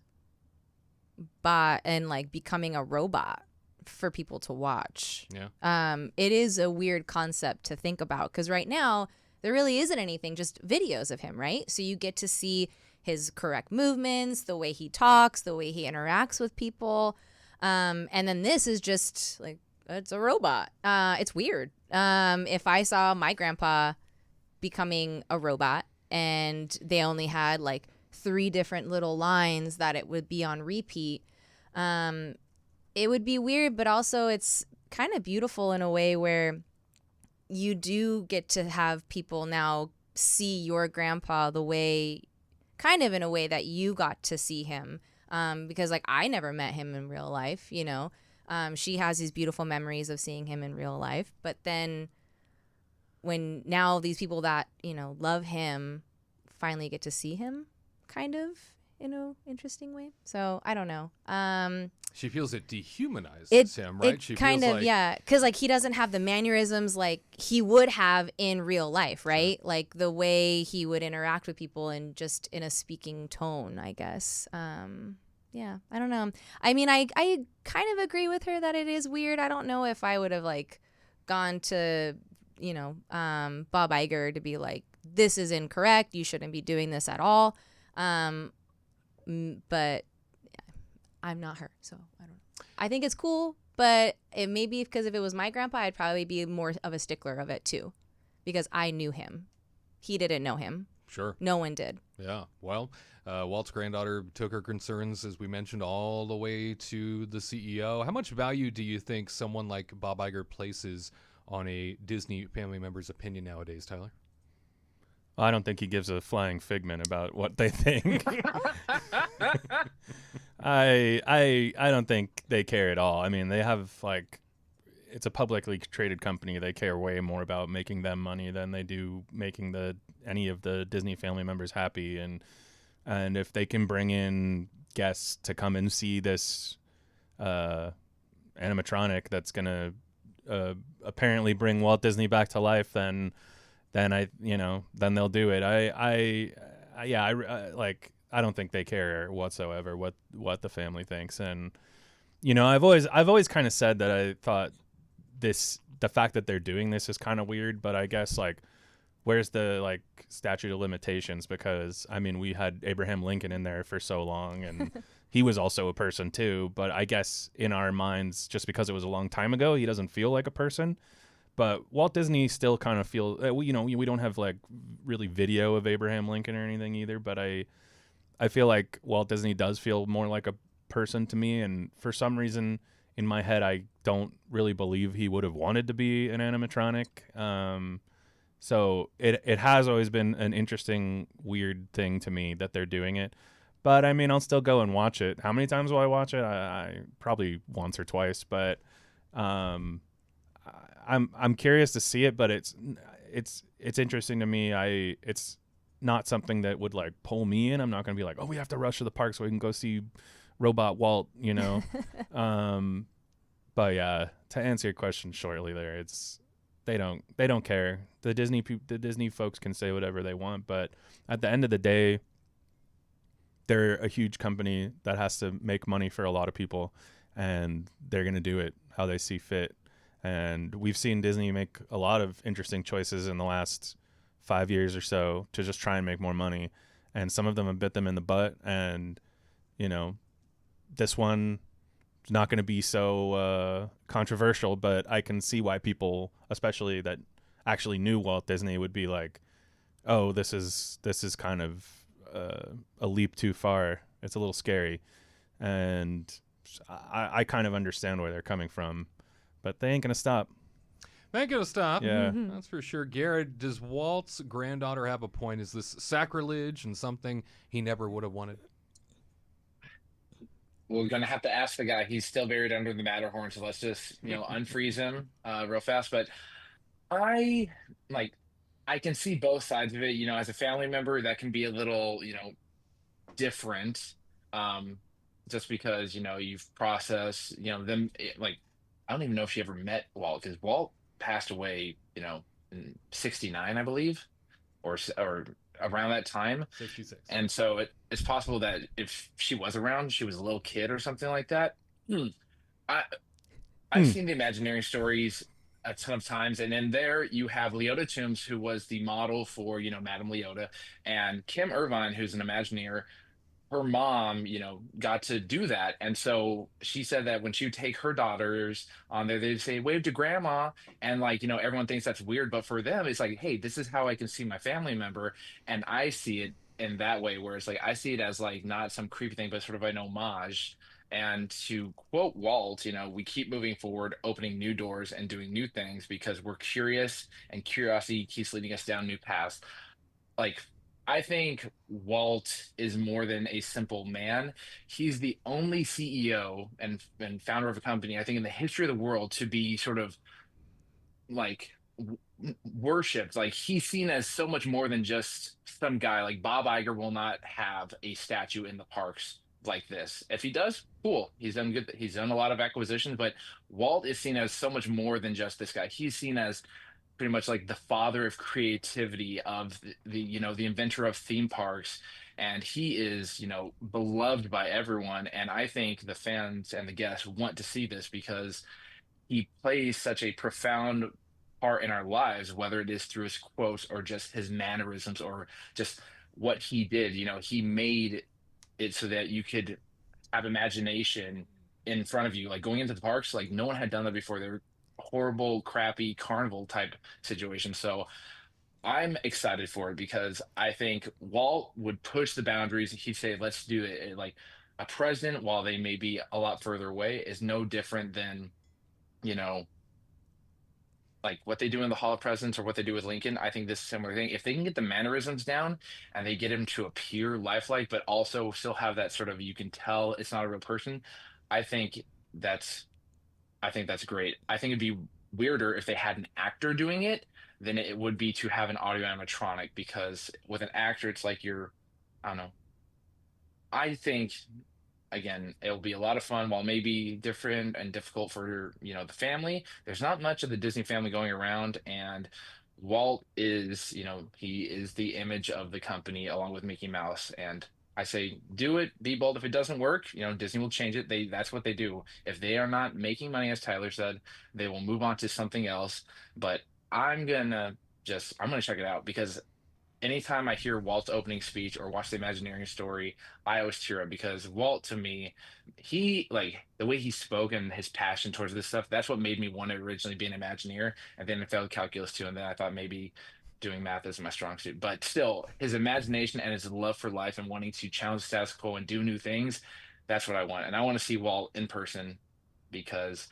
Speaker 6: and like becoming a robot for people to watch.
Speaker 7: Yeah.
Speaker 6: It is a weird concept to think about because right now there really isn't anything, just videos of him, right? So you get to see his correct movements, the way he talks, the way he interacts with people. And then this is just like, it's a robot. It's weird. If I saw my grandpa becoming a robot and they only had like 3 different little lines that it would be on repeat, it would be weird, but also it's kind of beautiful in a way where you do get to have people now see your grandpa the way, kind of in a way that you got to see him. Because like I never met him in real life, you know. She has these beautiful memories of seeing him in real life, but then when now these people that, you know, love him finally get to see him kind of in an interesting way. So I don't know.
Speaker 7: She feels it dehumanizes him, right?
Speaker 6: She kind of, yeah, because like he doesn't have the mannerisms like he would have in real life, right? Sure. Like the way he would interact with people and just in a speaking tone, I guess. Yeah, I don't know. I mean, I kind of agree with her that it is weird. I don't know if I would have like gone to, you know, Bob Iger to be like, this is incorrect. You shouldn't be doing this at all. But I'm not her, so I don't know. I think it's cool, but it may be because if it was my grandpa, I'd probably be more of a stickler of it too, because I knew him. He didn't know him.
Speaker 7: Sure.
Speaker 6: No one did.
Speaker 7: Yeah. Well, Walt's granddaughter took her concerns, as we mentioned, all the way to the CEO. How much value do you think someone like Bob Iger places on a Disney family member's opinion nowadays, Tyler?
Speaker 4: I don't think he gives a flying figment about what they think. I don't think they care at all. I mean, they have like, it's a publicly traded company. They care way more about making them money than they do making any of the Disney family members happy. And if they can bring in guests to come and see this animatronic that's gonna apparently bring Walt Disney back to life, then then they'll do it. I don't think they care whatsoever what the family thinks. And I've always kind of said that I thought the fact that they're doing this is kind of weird, but I guess like where's the like statute of limitations, because I mean we had Abraham Lincoln in there for so long and he was also a person too, but I guess in our minds, just because it was a long time ago, he doesn't feel like a person. But Walt Disney still kind of feels, we don't have like really video of Abraham Lincoln or anything either, but I feel like Walt Disney does feel more like a person to me. And for some reason in my head, I don't really believe he would have wanted to be an animatronic. So it has always been an interesting, weird thing to me that they're doing it. But I mean, I'll still go and watch it. How many times will I watch it? I probably once or twice, but I'm curious to see it, but it's interesting to me. It's not something that would like pull me in. I'm not gonna be like, oh, we have to rush to the park so we can go see Robot Walt, But yeah, to answer your question shortly, there, they don't care. The Disney folks can say whatever they want, but at the end of the day, they're a huge company that has to make money for a lot of people, and they're gonna do it how they see fit. And we've seen Disney make a lot of interesting choices in the last 5 years or so to just try and make more money. And some of them have bit them in the butt. And, this one is not going to be so controversial, but I can see why people, especially that actually knew Walt Disney, would be like, oh, this is kind of a leap too far. It's a little scary. And I kind of understand where they're coming from. But they ain't going to stop.
Speaker 7: They ain't going to stop.
Speaker 4: Yeah.
Speaker 7: That's for sure. Garrett, does Walt's granddaughter have a point? Is this sacrilege and something he never would have wanted?
Speaker 5: we're gonna have to ask the guy. He's still buried under the Matterhorn, so let's just unfreeze him real fast. But I like I can see both sides of it. As a family member, that can be a little different, um, just because you've processed them. Like I don't even know if she ever met Walt because Walt passed away in '69, I believe, or around that time.
Speaker 7: 66.
Speaker 5: And so it's possible that if she was around, she was a little kid or something like that. Hmm. I I've seen the Imagineering stories a ton of times, and in there you have Leota Toombs, who was the model for Madame Leota, and Kim Irvine, who's an Imagineer. Her mom, got to do that. And so she said that when she would take her daughters on there, they'd say, wave to grandma. And like, everyone thinks that's weird, but for them, it's like, hey, this is how I can see my family member. And I see it in that way, where it's like, I see it as like not some creepy thing, but sort of an homage. And to quote Walt, we keep moving forward, opening new doors and doing new things because we're curious and curiosity keeps leading us down new paths. Like I think Walt is more than a simple man. He's the only CEO and founder of a company, I think, in the history of the world to be sort of like worshipped. Like he's seen as so much more than just some guy. Like Bob Iger will not have a statue in the parks like this. If he does, cool. He's done good. He's done a lot of acquisitions, but Walt is seen as so much more than just this guy. He's seen as pretty much like the father of creativity of the inventor of theme parks, and he is beloved by everyone. And I think the fans and the guests want to see this because he plays such a profound part in our lives, whether it is through his quotes or just his mannerisms or just what he did. He made it so that you could have imagination in front of you, like going into the parks. Like no one had done that before. They were horrible, crappy carnival type situation. So I'm excited for it because I think Walt would push the boundaries. He'd say, let's do it. Like a president, while they may be a lot further away, is no different than, you know, like what they do in the Hall of Presidents or what they do with Lincoln. I think this is a similar thing. If they can get the mannerisms down and they get him to appear lifelike, but also still have that sort of, you can tell it's not a real person. I think that's I think that's great. I think it'd be weirder if they had an actor doing it than it would be to have an audio animatronic because with an actor, it's like I don't know. I think again, it'll be a lot of fun while maybe different and difficult for, the family. There's not much of the Disney family going around, and Walt is, he is the image of the company along with Mickey Mouse. And I say, do it, be bold. If it doesn't work, Disney will change it. That's what they do. If they are not making money, as Tyler said, they will move on to something else. But I'm gonna check it out because anytime I hear Walt's opening speech or watch the Imagineering story, I always tear up because Walt, to me, he like the way he spoke and his passion towards this stuff. That's what made me want to originally be an Imagineer, and then I failed calculus too, and then I thought maybe doing math isn't my strong suit. But still, his imagination and his love for life and wanting to challenge the status quo and do new things. That's what I want, and I want to see Walt in person because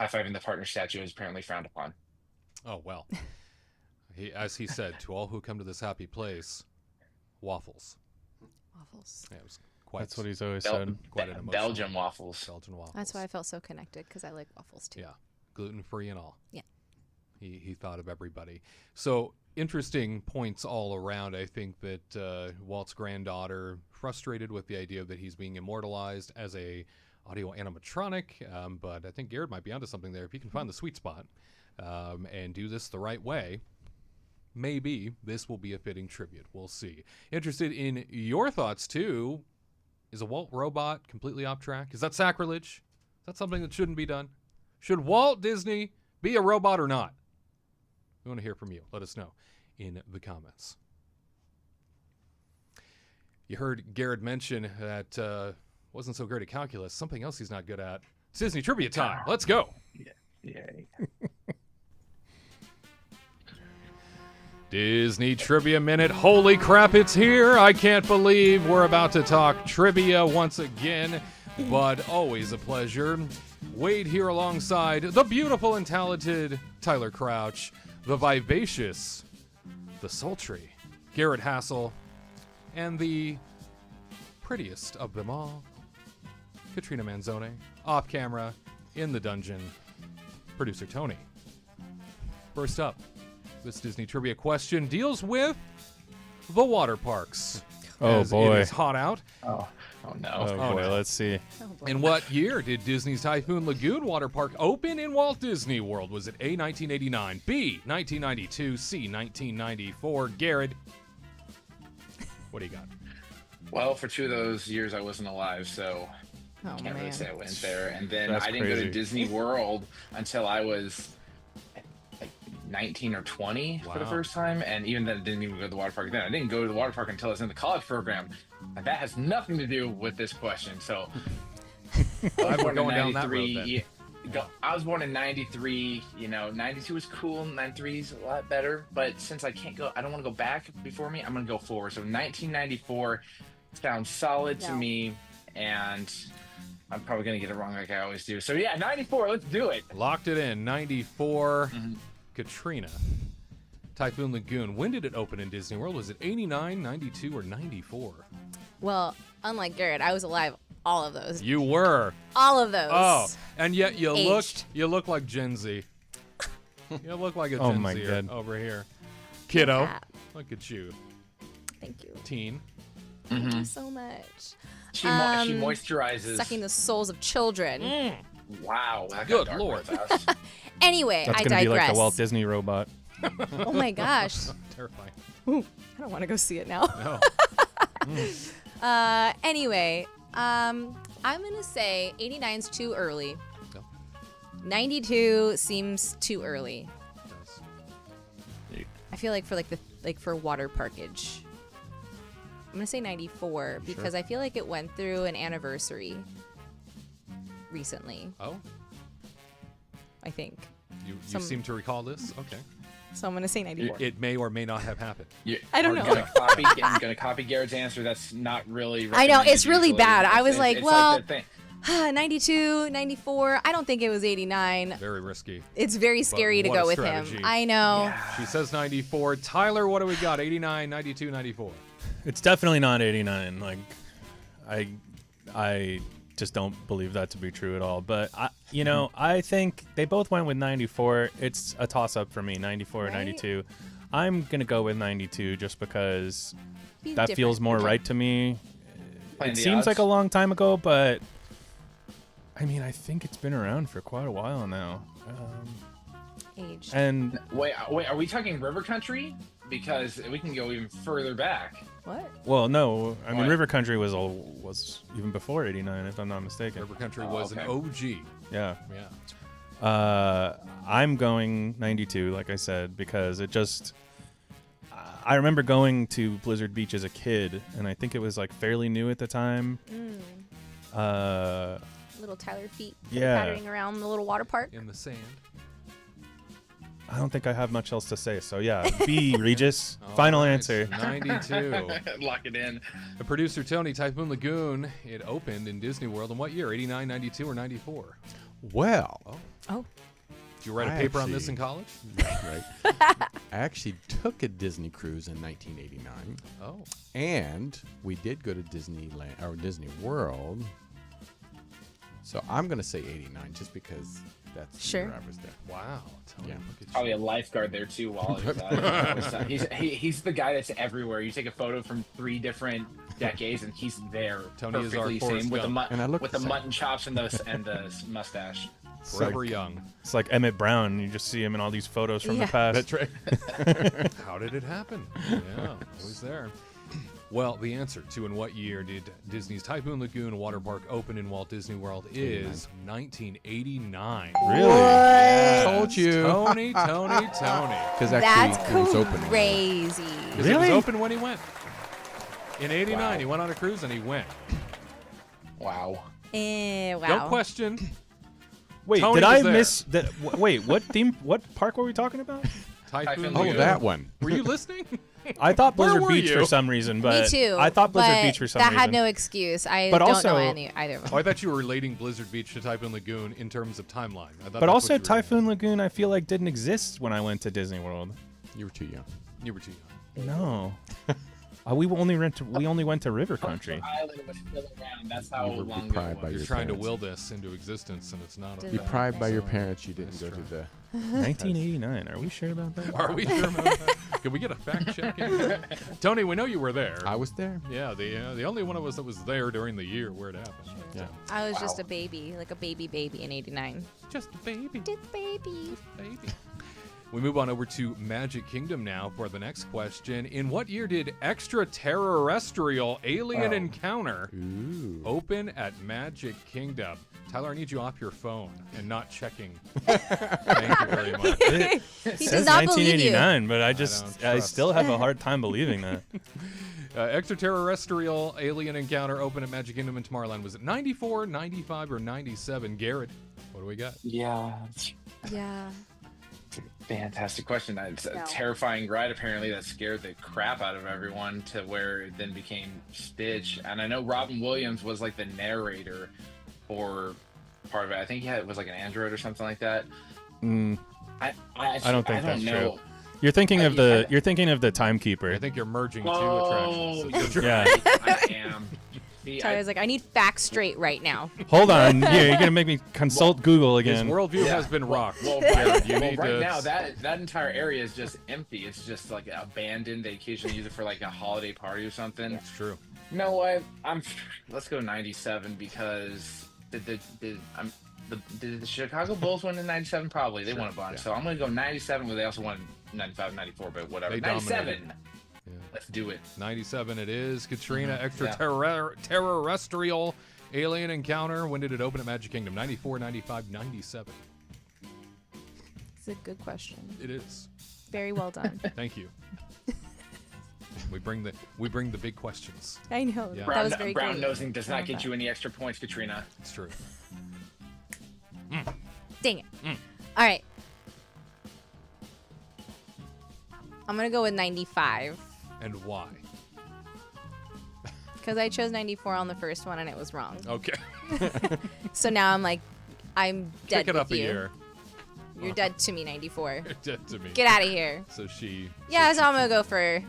Speaker 5: high-fiving the partner statue is apparently frowned upon.
Speaker 7: Oh, well. As he said, to all who come to this happy place, waffles.
Speaker 6: Waffles.
Speaker 7: Yeah, it was quite.
Speaker 4: That's what he's always said.
Speaker 7: Quite an emotional.
Speaker 5: Belgian waffles.
Speaker 7: Belgian waffles.
Speaker 6: That's why I felt so connected because I like waffles too.
Speaker 7: Yeah, gluten-free and all.
Speaker 6: Yeah.
Speaker 7: He thought of everybody. So interesting points all around. I think that Walt's granddaughter, frustrated with the idea that he's being immortalized as a audio animatronic, but I think Garrett might be onto something there. If he can find the sweet spot and do this the right way, maybe this will be a fitting tribute. We'll see. Interested in your thoughts, too. Is a Walt robot completely off track? Is that sacrilege? Is that something that shouldn't be done? Should Walt Disney be a robot or not? We want to hear from you. Let us know in the comments. You heard Garrett mention that wasn't so great at calculus. Something else he's not good at. It's Disney trivia time. Let's go.
Speaker 3: Yay.
Speaker 7: Disney Trivia Minute. Holy crap, it's here. I can't believe we're about to talk trivia once again, but always a pleasure. Wade here alongside the beautiful and talented Tyler Crouch, the vivacious, the sultry Garrett Hassel, and the prettiest of them all, Katrina Manzone. Off camera, in the dungeon, producer Tony. First up, this Disney trivia question deals with the water parks.
Speaker 4: Oh,
Speaker 7: As
Speaker 4: boy.
Speaker 7: It is hot out.
Speaker 5: Oh no.
Speaker 4: Oh, boy, let's see.
Speaker 7: In what year did Disney's Typhoon Lagoon water park open in Walt Disney World? Was it A, 1989, B, 1992, C, 1994? Garrett, what do you got?
Speaker 5: Well, for 2 of those years, I wasn't alive, so
Speaker 6: Oh,
Speaker 5: can't
Speaker 6: man.
Speaker 5: really say I went there. And then
Speaker 4: That's
Speaker 5: I didn't go
Speaker 4: crazy.
Speaker 5: to Disney World until I was like 19 or 20 for the
Speaker 7: Wow.
Speaker 5: first time. And even then, I didn't even go to the water park then. I didn't go to the water park until I was in the college program. And that has nothing to do with this question. So I was born in
Speaker 7: going down that road
Speaker 5: 93. I was born in 93. 92 was cool. 93 is a lot better. But since I can't go, I don't want to go back before me. I'm going to go forward. So 1994 sounds solid to
Speaker 6: No.
Speaker 5: me. And I'm probably going to get it wrong like I always do. So yeah, 94. Let's do it.
Speaker 7: Locked it in. 94. Katrina. Typhoon Lagoon. When did it open in Disney World? Was it 89, 92, or 94?
Speaker 6: Well, unlike Garrett, I was alive all of those.
Speaker 7: You were.
Speaker 6: All of those.
Speaker 7: Oh, and yet you
Speaker 6: Aged.
Speaker 7: look like Gen Z. You look like a
Speaker 4: Oh
Speaker 7: Gen
Speaker 4: my
Speaker 7: Zer
Speaker 4: God.
Speaker 7: over here. Kiddo.
Speaker 6: Yeah.
Speaker 7: Look at you.
Speaker 6: Thank you.
Speaker 7: Teen.
Speaker 6: Thank you so much.
Speaker 5: She
Speaker 6: Um,
Speaker 5: moisturizes.
Speaker 6: Sucking the souls of children.
Speaker 5: Wow. That got
Speaker 7: Good
Speaker 5: dark
Speaker 7: Lord.
Speaker 5: real fast.
Speaker 6: Anyway,
Speaker 4: That's
Speaker 6: I
Speaker 4: going to be
Speaker 6: digress.
Speaker 4: like the Walt Disney robot.
Speaker 6: Oh my gosh.
Speaker 7: Terrifying.
Speaker 6: I don't want to go see it now.
Speaker 7: No.
Speaker 6: Anyway, I'm gonna say 89's too early.
Speaker 7: No.
Speaker 6: 92 seems too early.
Speaker 7: Nice.
Speaker 6: I feel like for water parkage. I'm gonna say 94 because I feel like it went through an anniversary recently.
Speaker 7: Oh,
Speaker 6: I think.
Speaker 7: you
Speaker 6: Some-
Speaker 7: seem to recall this? Okay.
Speaker 6: So I'm gonna say 94.
Speaker 7: It may or may not have happened.
Speaker 6: I don't
Speaker 5: I'm
Speaker 6: know.
Speaker 5: gonna copy Garrett's answer. That's not really.
Speaker 6: I know, it's
Speaker 5: recommended
Speaker 6: really
Speaker 5: usually.
Speaker 6: bad. I was
Speaker 5: It's
Speaker 6: like,
Speaker 5: it's
Speaker 6: well-
Speaker 5: the thing.
Speaker 6: 92, 94. I don't think it was 89.
Speaker 7: Very risky.
Speaker 6: It's very scary to
Speaker 7: what a
Speaker 6: go with
Speaker 7: strategy.
Speaker 6: him. I know.
Speaker 7: She says 94. Tyler, what do we got? 89, 92, 94.
Speaker 4: It's definitely not 89. Like, I just don't believe that to be true at all. But I think they both went with 94. It's a toss-up for me, 94 or
Speaker 6: Right?
Speaker 4: 92. I'm gonna go with 92 just because
Speaker 6: Be
Speaker 4: that feels
Speaker 6: different.
Speaker 4: more right to me.
Speaker 5: Playing
Speaker 4: It
Speaker 5: the
Speaker 4: seems
Speaker 5: odds.
Speaker 4: like a long time ago, but I mean, I think it's been around for quite a while now.
Speaker 6: Age.
Speaker 4: And
Speaker 5: Wait, are we talking River Country? Because we can go even further back.
Speaker 6: What?
Speaker 4: well, no, I mean,
Speaker 5: What?
Speaker 4: River Country was even before 89, if I'm not mistaken.
Speaker 7: River Country
Speaker 5: Oh,
Speaker 7: was an
Speaker 5: okay.
Speaker 7: OG.
Speaker 4: Yeah.
Speaker 7: Yeah.
Speaker 4: I'm going 92, like I said, because it just. I remember going to Blizzard Beach as a kid, and I think it was like fairly new at the time.
Speaker 6: Little Tyler feet
Speaker 4: Yeah.
Speaker 6: pattering around the little water park.
Speaker 7: In the sand.
Speaker 4: I don't think I have much else to say, so yeah, B, Regis.
Speaker 7: All
Speaker 4: Final
Speaker 7: right,
Speaker 4: answer.
Speaker 7: 92.
Speaker 5: Lock it in.
Speaker 7: The producer Tony, Typhoon Lagoon, it opened in Disney World in what year? 89, 92, or 94?
Speaker 8: Well,
Speaker 6: Oh.
Speaker 7: Did you write a
Speaker 8: I
Speaker 7: paper on this
Speaker 8: actually-
Speaker 7: in college?
Speaker 8: right. I actually took a Disney cruise in 1989,
Speaker 7: Oh.
Speaker 8: and we did go to Disneyland or Disney World. So I'm gonna say 89, just because that's the
Speaker 6: Sure.
Speaker 8: year I was there.
Speaker 7: Wow. Tony,
Speaker 8: Yeah.
Speaker 7: look at
Speaker 5: Probably
Speaker 7: you.
Speaker 5: a lifeguard there too. While he was at it. He's the guy that's everywhere. You take a photo from 3 different decades, and he's there.
Speaker 7: Tony is our
Speaker 5: perfectly
Speaker 7: Forrest
Speaker 5: same with the
Speaker 7: Gump.
Speaker 8: And I look
Speaker 5: with
Speaker 8: the
Speaker 5: the
Speaker 8: same.
Speaker 5: mutton chops and the mustache.
Speaker 7: Forever young.
Speaker 4: It's like Emmett Brown. You just see him in all these photos from
Speaker 6: Yeah.
Speaker 4: the past.
Speaker 8: That's right.
Speaker 7: How did it happen? Yeah, always there. Well, the answer to in what year did Disney's Typhoon Lagoon water park open in Walt Disney World is 1989.
Speaker 4: Really?
Speaker 8: Told you.
Speaker 7: Tony.
Speaker 8: Because
Speaker 6: That's
Speaker 8: actually, it was open.
Speaker 6: crazy.
Speaker 7: Because it was open when he went. In 89,
Speaker 5: Wow.
Speaker 7: he went on a cruise and he went.
Speaker 5: Wow.
Speaker 6: Wow.
Speaker 7: Don't question.
Speaker 4: Wait,
Speaker 7: Tony
Speaker 4: did
Speaker 7: was
Speaker 4: I
Speaker 7: there.
Speaker 4: miss that? Wait, what park were we talking about?
Speaker 7: Typhoon
Speaker 5: Oh,
Speaker 7: Lagoon.
Speaker 8: Oh, that one.
Speaker 7: Were you listening?
Speaker 4: I thought
Speaker 7: Where
Speaker 4: Blizzard
Speaker 7: were
Speaker 4: Beach
Speaker 7: you?
Speaker 4: for some reason, but
Speaker 6: Me too.
Speaker 4: I thought Blizzard
Speaker 6: but
Speaker 4: Beach for some
Speaker 6: that
Speaker 4: reason.
Speaker 6: had no excuse. I
Speaker 4: But
Speaker 6: don't
Speaker 4: also-
Speaker 6: know either of them.
Speaker 7: Oh, I thought you were relating Blizzard Beach to Typhoon Lagoon in terms of timeline. I thought
Speaker 4: But
Speaker 7: that's
Speaker 4: also,
Speaker 7: what you were
Speaker 4: Typhoon Lagoon, I feel like didn't exist when I went to Disney World.
Speaker 8: You were too young.
Speaker 7: You were too young.
Speaker 4: No. We only went to River Country.
Speaker 5: Island was still around. That's how
Speaker 8: You were
Speaker 5: long
Speaker 8: deprived
Speaker 5: ago
Speaker 8: by
Speaker 5: it
Speaker 8: your
Speaker 7: You're trying to
Speaker 8: parents.
Speaker 7: will this into existence, and it's not.
Speaker 6: Did-
Speaker 8: Deprived by your
Speaker 6: So-
Speaker 8: parents, you didn't
Speaker 7: That's
Speaker 8: go to
Speaker 7: true.
Speaker 8: the.
Speaker 4: 1989. Are we sure about that?
Speaker 7: Are we sure about that? Can we get a fact check in here? Tony, we know you were there.
Speaker 8: I was there.
Speaker 7: Yeah, the only one of us that was there during the year where it happened.
Speaker 8: Yeah.
Speaker 6: I was just a baby, like a baby in '89.
Speaker 7: Just a baby.
Speaker 6: Just baby.
Speaker 7: Baby. We move on over to Magic Kingdom now for the next question. In what year did Extraterrestrial Alien Encounter
Speaker 8: Ooh.
Speaker 7: open at Magic Kingdom? Tyler, I need you off your phone and not checking. Thank you very much.
Speaker 4: It
Speaker 6: He
Speaker 4: says
Speaker 6: does not believe you.
Speaker 4: 1989, but I
Speaker 7: don't
Speaker 4: I
Speaker 7: trust.
Speaker 4: still have a hard time believing that.
Speaker 7: Extraterrestrial Alien Encounter opened at Magic Kingdom in Tomorrowland. Was it 94, 95, or 97? Garrett, what do we got?
Speaker 5: Yeah, it's
Speaker 6: Yeah.
Speaker 5: a fantastic question. It's a
Speaker 6: No.
Speaker 5: terrifying ride, apparently, that scared the crap out of everyone to where it then became Stitch. And I know Robin Williams was like the narrator for part of it. I think it was like an android or something like that.
Speaker 4: Mm,
Speaker 5: I
Speaker 4: don't think that's
Speaker 5: know.
Speaker 4: true. You're thinking of
Speaker 5: I-
Speaker 4: the timekeeper.
Speaker 7: I think you're merging two
Speaker 5: Oh,
Speaker 7: attractions.
Speaker 5: you're
Speaker 4: Yeah.
Speaker 5: right. I am. See,
Speaker 6: Tyler's like, I need facts straight right now.
Speaker 4: Hold on. Yeah, you're gonna make me consult Google
Speaker 7: His
Speaker 4: again.
Speaker 7: worldview
Speaker 5: Yeah.
Speaker 7: has been rocked.
Speaker 5: Well,
Speaker 7: Garrett, you
Speaker 5: well,
Speaker 7: need
Speaker 5: right
Speaker 7: to-
Speaker 5: now that entire area is just empty. It's just like abandoned. They occasionally use it for like a holiday party or something.
Speaker 7: It's true.
Speaker 5: You know what? Let's go 97 because did the Chicago Bulls win in 97? Probably. They won a bunch.
Speaker 8: yeah.
Speaker 5: So I'm going to go 97, where they also won 95, 94, but whatever.
Speaker 7: They
Speaker 5: 97.
Speaker 7: dominated. Yeah.
Speaker 5: Let's do it.
Speaker 7: 97 it is. Katrina,
Speaker 5: Mhm,
Speaker 7: Extraterrestrial Alien Encounter. When did it open at Magic Kingdom? 94, 95, 97.
Speaker 6: It's a good question.
Speaker 7: It is.
Speaker 6: Very well done.
Speaker 7: Thank you. We bring the big questions.
Speaker 6: I know.
Speaker 7: Yeah.
Speaker 6: That was very
Speaker 5: Brown
Speaker 6: great.
Speaker 5: nosing does not get you any extra points, Katrina.
Speaker 7: It's true.
Speaker 6: Dang it. All right. I'm going to go with 95
Speaker 7: And why?
Speaker 6: because I chose 94 on the first one and it was wrong.
Speaker 7: Okay.
Speaker 6: So now I'm like, I'm dead
Speaker 7: Pick it
Speaker 6: with
Speaker 7: up a
Speaker 6: you.
Speaker 7: year.
Speaker 6: You're dead to me, 94.
Speaker 7: Dead to me.
Speaker 6: Get out of here.
Speaker 7: So she.
Speaker 6: Yeah, so I'm going to go for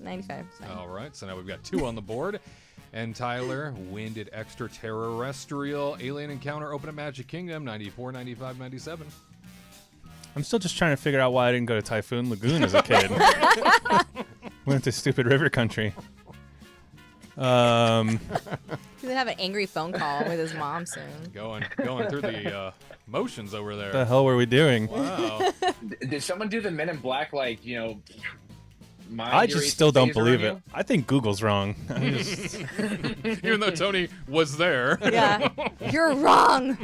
Speaker 6: 95. It's fine.
Speaker 7: All right. So now we've got 2 on the board. And Tyler, when did Extraterrestrial Alien Encounter open at Magic Kingdom? 94, 95, 97.
Speaker 4: I'm still just trying to figure out why I didn't go to Typhoon Lagoon as a kid. Went to stupid River Country.
Speaker 6: He's going to have an angry phone call with his mom soon.
Speaker 7: Going through the motions over
Speaker 4: What the
Speaker 7: there.
Speaker 4: hell were we doing?
Speaker 7: Wow.
Speaker 5: Did someone do the Men in Black, like,
Speaker 4: I just still don't believe it. I think Google's wrong. I just-
Speaker 7: Even though Tony was there.
Speaker 6: Yeah. You're wrong.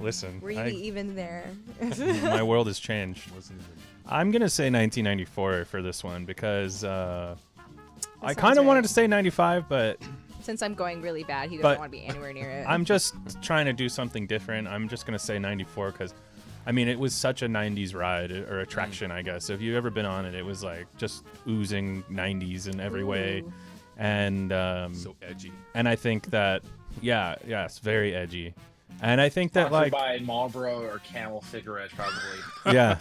Speaker 4: listen,
Speaker 6: Were you even there?
Speaker 4: my world has changed.
Speaker 7: Wasn't even-
Speaker 4: I'm gonna say 1994 for this one because I
Speaker 6: sounds
Speaker 4: kind of wanted
Speaker 6: right.
Speaker 4: to say 95, but
Speaker 6: Since I'm going really bad, he doesn't
Speaker 4: But
Speaker 6: want to be anywhere near it.
Speaker 4: I'm just trying to do something different. I'm just gonna say 94 because, I mean, it was such a 90s ride or attraction, I guess. If you've ever been on it, it was like just oozing 90s in every way,
Speaker 6: Ooh.
Speaker 4: and
Speaker 7: So edgy.
Speaker 4: and I think that yeah, it's very edgy, and I think that
Speaker 5: Sponsored
Speaker 4: like
Speaker 5: by Marlboro or Camel cigarettes, probably.
Speaker 4: yeah.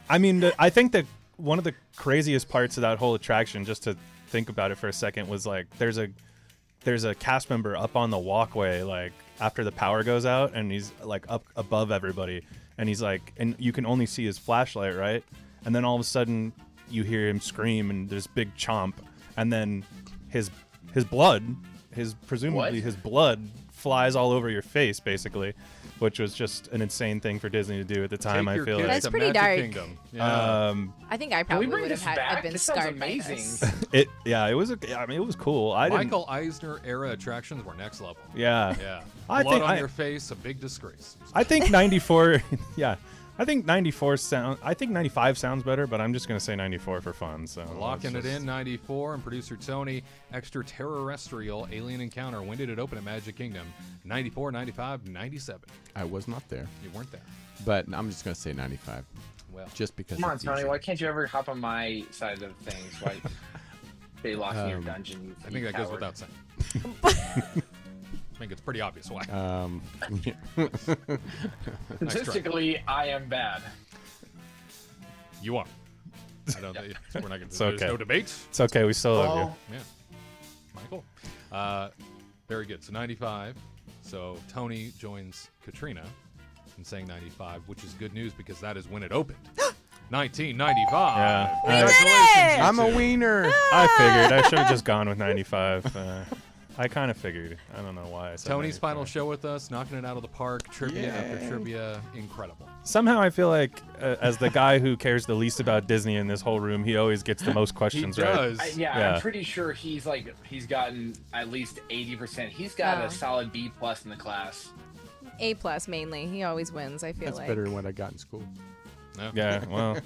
Speaker 4: I mean, I think that one of the craziest parts of that whole attraction, just to think about it for a second, was like there's a cast member up on the walkway like after the power goes out, and he's like up above everybody, and he's like, and you can only see his flashlight, right? And then all of a sudden you hear him scream, and there's big chomp, and then his blood, presumably
Speaker 5: What?
Speaker 4: his blood flies all over your face, basically, which was just an insane thing for Disney to do at the time.
Speaker 7: Take
Speaker 4: I
Speaker 7: your
Speaker 4: feel
Speaker 7: kids
Speaker 4: like
Speaker 6: That's
Speaker 7: to
Speaker 6: pretty
Speaker 7: Magic
Speaker 6: dark.
Speaker 7: Kingdom. Yeah.
Speaker 6: I think I
Speaker 5: Can we
Speaker 6: probably
Speaker 5: bring
Speaker 6: would have
Speaker 5: this
Speaker 6: had.
Speaker 5: back?
Speaker 6: I've been
Speaker 5: This sounds
Speaker 6: scarred by
Speaker 5: amazing.
Speaker 6: this.
Speaker 4: it was cool. I didn't.
Speaker 7: Michael Eisner era attractions were next level.
Speaker 4: Yeah.
Speaker 7: Yeah.
Speaker 4: I
Speaker 7: Blood
Speaker 4: think
Speaker 7: on
Speaker 4: I-
Speaker 7: your face, a big disgrace.
Speaker 4: I think 94. Yeah. I think 94 I think 95 sounds better, but I'm just gonna say 94 for fun. So
Speaker 7: Locking
Speaker 4: let's
Speaker 7: it
Speaker 4: just-
Speaker 7: in, 94. And producer Tony, Extraterrestrial Alien Encounter. When did it open at Magic Kingdom? 94, 95, 97.
Speaker 8: I was not there,
Speaker 7: You weren't there.
Speaker 8: but I'm just gonna say 95,
Speaker 7: Well,
Speaker 8: just because.
Speaker 5: Come on,
Speaker 8: it's
Speaker 5: Tony.
Speaker 8: easy.
Speaker 5: Why can't you ever hop on my side of things? Why they lock you in your
Speaker 8: Um,
Speaker 5: dungeon? You
Speaker 7: I think that goes
Speaker 5: coward.
Speaker 7: without saying. I think it's pretty obvious why.
Speaker 5: Statistically, I am bad.
Speaker 7: You are. I don't think we're not going to.
Speaker 4: It's
Speaker 7: There's
Speaker 4: okay.
Speaker 7: no debate.
Speaker 4: It's okay. We still love you.
Speaker 7: Yeah, Michael. Very good. So 95. So Tony joins Katrina in saying 95, which is good news because that is when it opened. 1995.
Speaker 4: Yeah.
Speaker 7: Congratulations, you
Speaker 8: I'm a
Speaker 7: two.
Speaker 8: wiener.
Speaker 4: I figured I should have just gone with 95. I kind of figured. I don't know why I said
Speaker 7: Tony's
Speaker 4: 95.
Speaker 7: final show with us, knocking it out of the park, trivia after
Speaker 8: Yay.
Speaker 7: trivia, incredible.
Speaker 4: Somehow I feel like, as the guy who cares the least about Disney in this whole room, he always gets the most
Speaker 7: He
Speaker 4: questions right.
Speaker 7: does.
Speaker 4: Yeah.
Speaker 5: I'm pretty sure he's gotten at least 80%. He's got
Speaker 6: Oh.
Speaker 5: a solid B+ in the class.
Speaker 6: A+ mainly. He always wins, I feel
Speaker 8: That's
Speaker 6: like.
Speaker 8: better than what I got in school.
Speaker 4: Yeah, well,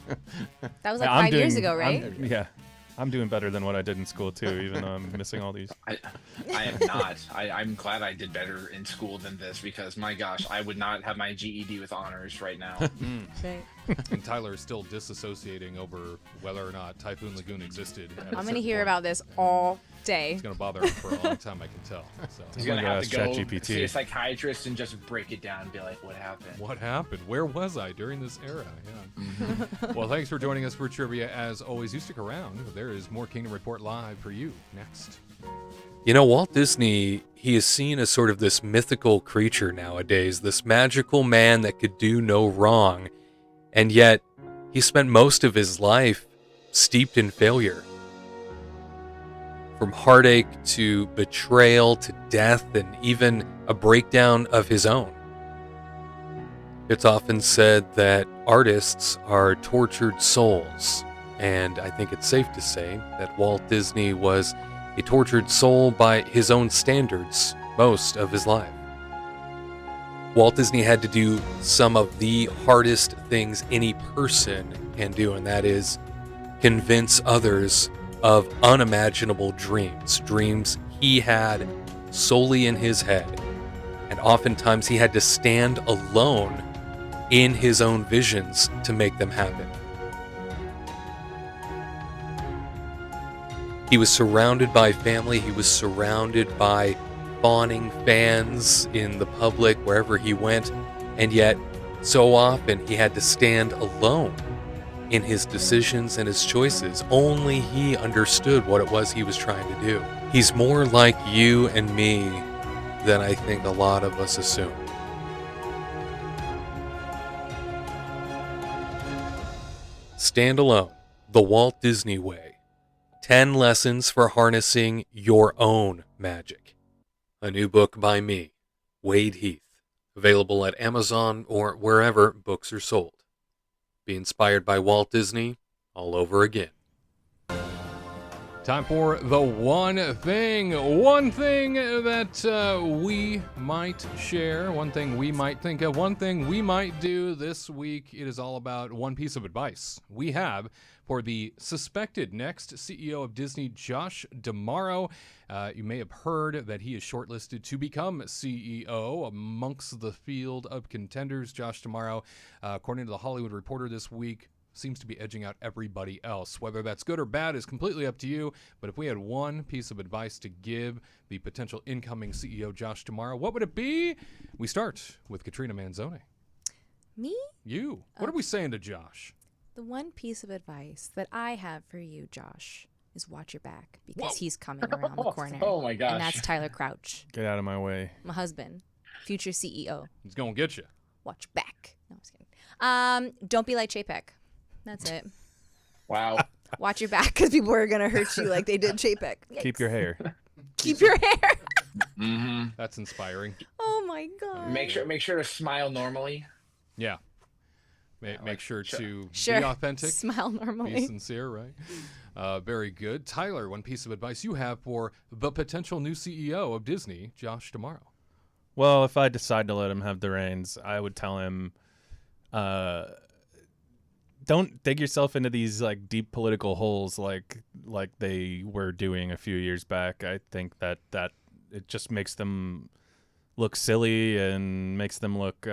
Speaker 6: That was like
Speaker 4: I'm
Speaker 6: 5 years
Speaker 4: doing-
Speaker 6: ago, right?
Speaker 4: I'm doing better than what I did in school too, even though I'm missing all these.
Speaker 5: I am not. I'm glad I did better in school than this because my gosh, I would not have my GED with honors right now.
Speaker 6: Right.
Speaker 7: And Tyler is still disassociating over whether or not Typhoon Lagoon existed. at a
Speaker 6: I'm going to
Speaker 7: certain
Speaker 6: hear
Speaker 7: point.
Speaker 6: about this all day.
Speaker 7: It's going to bother him for a long time, I can tell. So.
Speaker 5: He's
Speaker 4: I'm
Speaker 5: gonna
Speaker 4: gonna
Speaker 5: have to
Speaker 4: ask
Speaker 5: go
Speaker 4: ChatGPT.
Speaker 5: see a psychiatrist and just break it down and be like, "What happened?"
Speaker 7: What happened? Where was I during this era? Yeah. Well, thanks for joining us for trivia. As always, you stick around. There is more Kingdom Report Live for you next.
Speaker 2: You know, Walt Disney, he is seen as sort of this mythical creature nowadays, this magical man that could do no wrong. And yet, he spent most of his life steeped in failure. From heartache to betrayal to death and even a breakdown of his own. It's often said that artists are tortured souls, and I think it's safe to say that Walt Disney was a tortured soul by his own standards most of his life. Walt Disney had to do some of the hardest things any person can do, and that is convince others of unimaginable dreams he had solely in his head. And oftentimes he had to stand alone in his own visions to make them happen. He was surrounded by family, he was surrounded by fawning fans in the public wherever he went, and yet so often he had to stand alone in his decisions and his choices. Only he understood what it was he was trying to do. He's more like you and me than I think a lot of us assume. Stand Alone, The Walt Disney Way. 10 Lessons for Harnessing Your Own Magic. A new book by me, Wade Heath. Available at Amazon or wherever books are sold. Be inspired by Walt Disney all over again.
Speaker 7: Time for the one thing that we might share, one thing we might think of, one thing we might do this week. It is all about one piece of advice we have for the suspected next CEO of Disney, Josh D'Amaro. You may have heard that he is shortlisted to become CEO amongst the field of contenders. Josh D'Amaro, according to the Hollywood Reporter this week, seems to be edging out everybody else. Whether that's good or bad is completely up to you, but if we had one piece of advice to give the potential incoming CEO, Josh D'Amaro, what would it be? We start with Katrina Manzoni.
Speaker 6: Me?
Speaker 7: You. What are we saying to Josh?
Speaker 6: The one piece of advice that I have for you, Josh, is watch your back because
Speaker 5: Whoa.
Speaker 6: he's coming around the corner.
Speaker 5: Oh my gosh.
Speaker 6: And that's Tyler Crouch,
Speaker 4: Get out of my way.
Speaker 6: my husband, future CEO.
Speaker 7: He's going to get you.
Speaker 6: Watch your back. No, I'm just kidding. Don't be like Chapek. That's it.
Speaker 5: Wow.
Speaker 6: Watch your back because people are going to hurt you like they did Chapek.
Speaker 4: Keep your hair.
Speaker 6: Keep your hair.
Speaker 5: Mm-hmm.
Speaker 7: That's inspiring.
Speaker 6: Oh my God.
Speaker 5: Make sure to smile normally.
Speaker 7: Yeah. Make sure
Speaker 5: sure.
Speaker 7: to
Speaker 6: Sure.
Speaker 7: be authentic.
Speaker 6: Smile
Speaker 7: Be
Speaker 6: normally.
Speaker 7: sincere, right? Very good. Tyler, one piece of advice you have for the potential new CEO of Disney, Josh D'Amaro.
Speaker 4: Well, if I decide to let him have the reins, I would tell him, don't dig yourself into these like deep political holes like they were doing a few years back. I think that it just makes them look silly and makes them look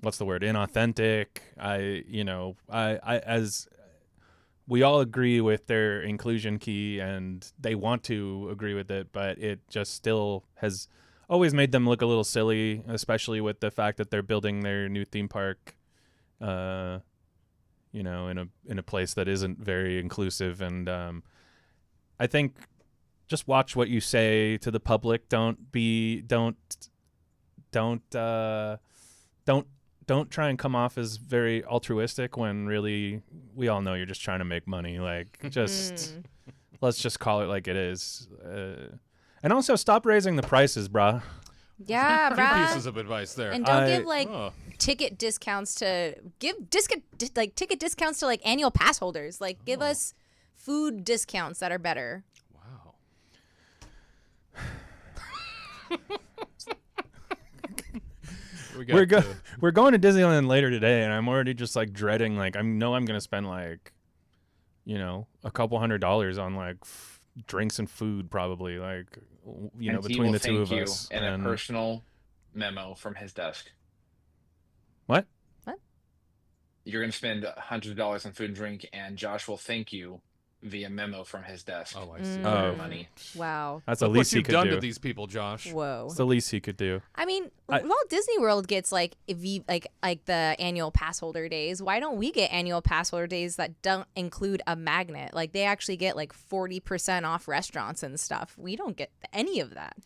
Speaker 4: what's the word? Inauthentic. As we all agree with their inclusion key and they want to agree with it, but it just still has always made them look a little silly, especially with the fact that they're building their new theme park you know, in a place that isn't very inclusive. And I think just watch what you say to the public. Don't try and come off as very altruistic when really we all know you're just trying to make money. Like, just let's just call it like it is. And also stop raising the prices, brah.
Speaker 6: Yeah,
Speaker 7: Two
Speaker 6: bruh.
Speaker 7: pieces of advice there.
Speaker 6: And don't give ticket discounts to ticket discounts to like annual pass holders. Like, give us food discounts that are better.
Speaker 7: Wow.
Speaker 4: We're going to Disneyland later today, and I'm already just like dreading. Like, I know I'm gonna spend like, you know, a couple $100 on like drinks and food, probably. Like, you know,
Speaker 5: And he
Speaker 4: between
Speaker 5: will
Speaker 4: the two
Speaker 5: thank
Speaker 4: of
Speaker 5: you
Speaker 4: us.
Speaker 5: in
Speaker 4: And
Speaker 5: a personal memo from his desk.
Speaker 4: what?
Speaker 5: You're going to spend $100 on food and drink, and Josh will thank you via memo from his desk.
Speaker 7: Oh, I see.
Speaker 4: Oh.
Speaker 5: Money.
Speaker 6: Wow.
Speaker 4: That's the
Speaker 7: Look
Speaker 4: least
Speaker 7: what
Speaker 4: he
Speaker 7: you've
Speaker 4: could
Speaker 7: done
Speaker 4: do.
Speaker 7: to these people, Josh.
Speaker 6: Whoa.
Speaker 4: It's the least he could do.
Speaker 6: I mean,
Speaker 4: I-
Speaker 6: Walt Disney World gets like like the annual pass holder days. Why don't we get annual pass holder days that don't include a magnet? Like, they actually get like 40% off restaurants and stuff. We don't get any of that.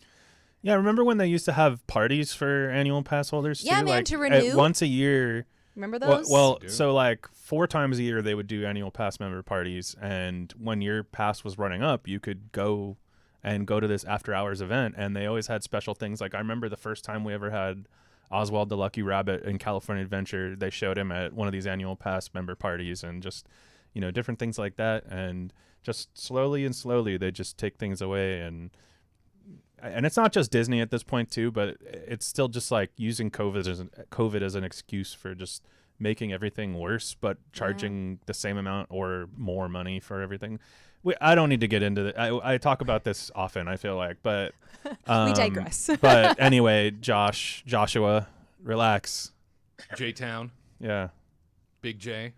Speaker 4: Yeah, remember when they used to have parties for annual pass holders too?
Speaker 6: Yeah, man,
Speaker 4: like,
Speaker 6: to renew.
Speaker 4: once a year.
Speaker 6: Remember those?
Speaker 4: Well,
Speaker 7: do.
Speaker 4: so like 4 times a year they would do annual pass member parties, and when your pass was running up, you could go to this after hours event, and they always had special things. Like, I remember the first time we ever had Oswald the Lucky Rabbit in California Adventure, they showed him at one of these annual pass member parties, and just, you know, different things like that. And just slowly they just take things away. And it's not just Disney at this point too, but it's still just like using COVID as an excuse for just making everything worse, but charging the same amount or more money for everything. I don't need to get into that. I talk about this often, I feel like, but
Speaker 6: we digress.
Speaker 4: But anyway, Joshua, relax.
Speaker 7: J-Town,
Speaker 4: Yeah.
Speaker 7: Big J.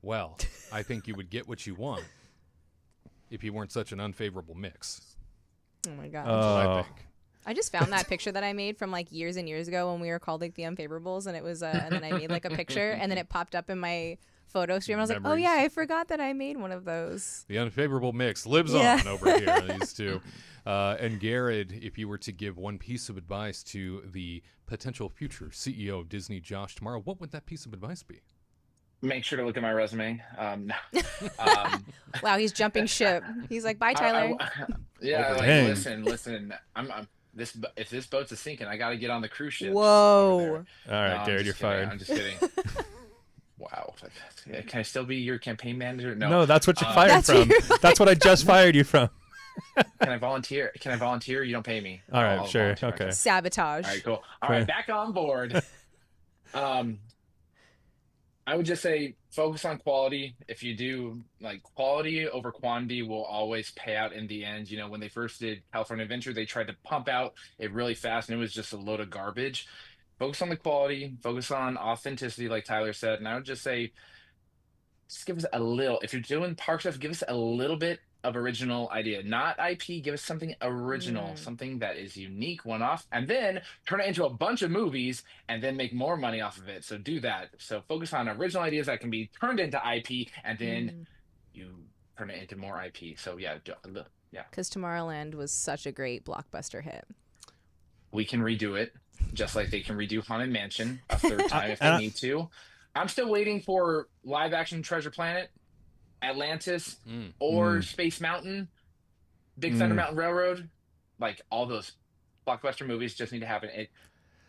Speaker 7: Well, I think you would get what you want if you weren't such an unfavorable mix.
Speaker 6: Oh my god.
Speaker 7: That's what I think.
Speaker 6: I just found that picture that I made from like years and years ago when we were called like the Unfavorables, and it was and then I made like a picture, and then it popped up in my photo stream. I was like, oh
Speaker 7: Memories.
Speaker 6: yeah, I forgot that I made one of those.
Speaker 7: The unfavorable mix lives
Speaker 6: Yeah.
Speaker 7: on over here, these two. And Garrett, if you were to give one piece of advice to the potential future CEO of Disney, Josh, tomorrow, what would that piece of advice be?
Speaker 5: Make sure to look at my resume. No.
Speaker 6: Wow, he's jumping ship. He's like, bye, Tyler.
Speaker 5: Yeah, like,
Speaker 4: Dang.
Speaker 5: listen. If this boat's sinking, I got to get on the cruise ship.
Speaker 6: Whoa.
Speaker 4: All right,
Speaker 5: I'm
Speaker 4: Garrett,
Speaker 5: just
Speaker 4: you're
Speaker 5: kidding,
Speaker 4: fired.
Speaker 5: I'm just kidding. Wow. Can I still be your campaign manager?
Speaker 4: No, that's what you're fired
Speaker 6: That's
Speaker 4: from.
Speaker 6: what
Speaker 4: That's what I just fired you from.
Speaker 5: Can I volunteer? You don't pay me.
Speaker 4: All right,
Speaker 5: I'll
Speaker 4: sure,
Speaker 5: volunteer
Speaker 4: okay.
Speaker 5: myself.
Speaker 6: Sabotage.
Speaker 5: All right, cool. All right, back on board. I would just say focus on quality. If you do, like, quality over quantity will always pay out in the end. You know, when they first did California Adventure, they tried to pump out it really fast, and it was just a load of garbage. Focus on the quality, focus on authenticity, like Tyler said. And I would just say, just give us a little. If you're doing park stuff, give us a little bit of original idea, not IP. Give us something original, something that is unique, one off, and then turn it into a bunch of movies and then make more money off of it. So do that. So focus on original ideas that can be turned into IP, and then you turn it into more IP. So yeah.
Speaker 6: Because Tomorrowland was such a great blockbuster hit.
Speaker 5: We can redo it, just like they can redo Haunted Mansion a third time if they need to. I'm still waiting for live action Treasure Planet, Atlantis, or Space Mountain, Big Thunder Mountain Railroad. Like, all those blockbuster movies just need to happen.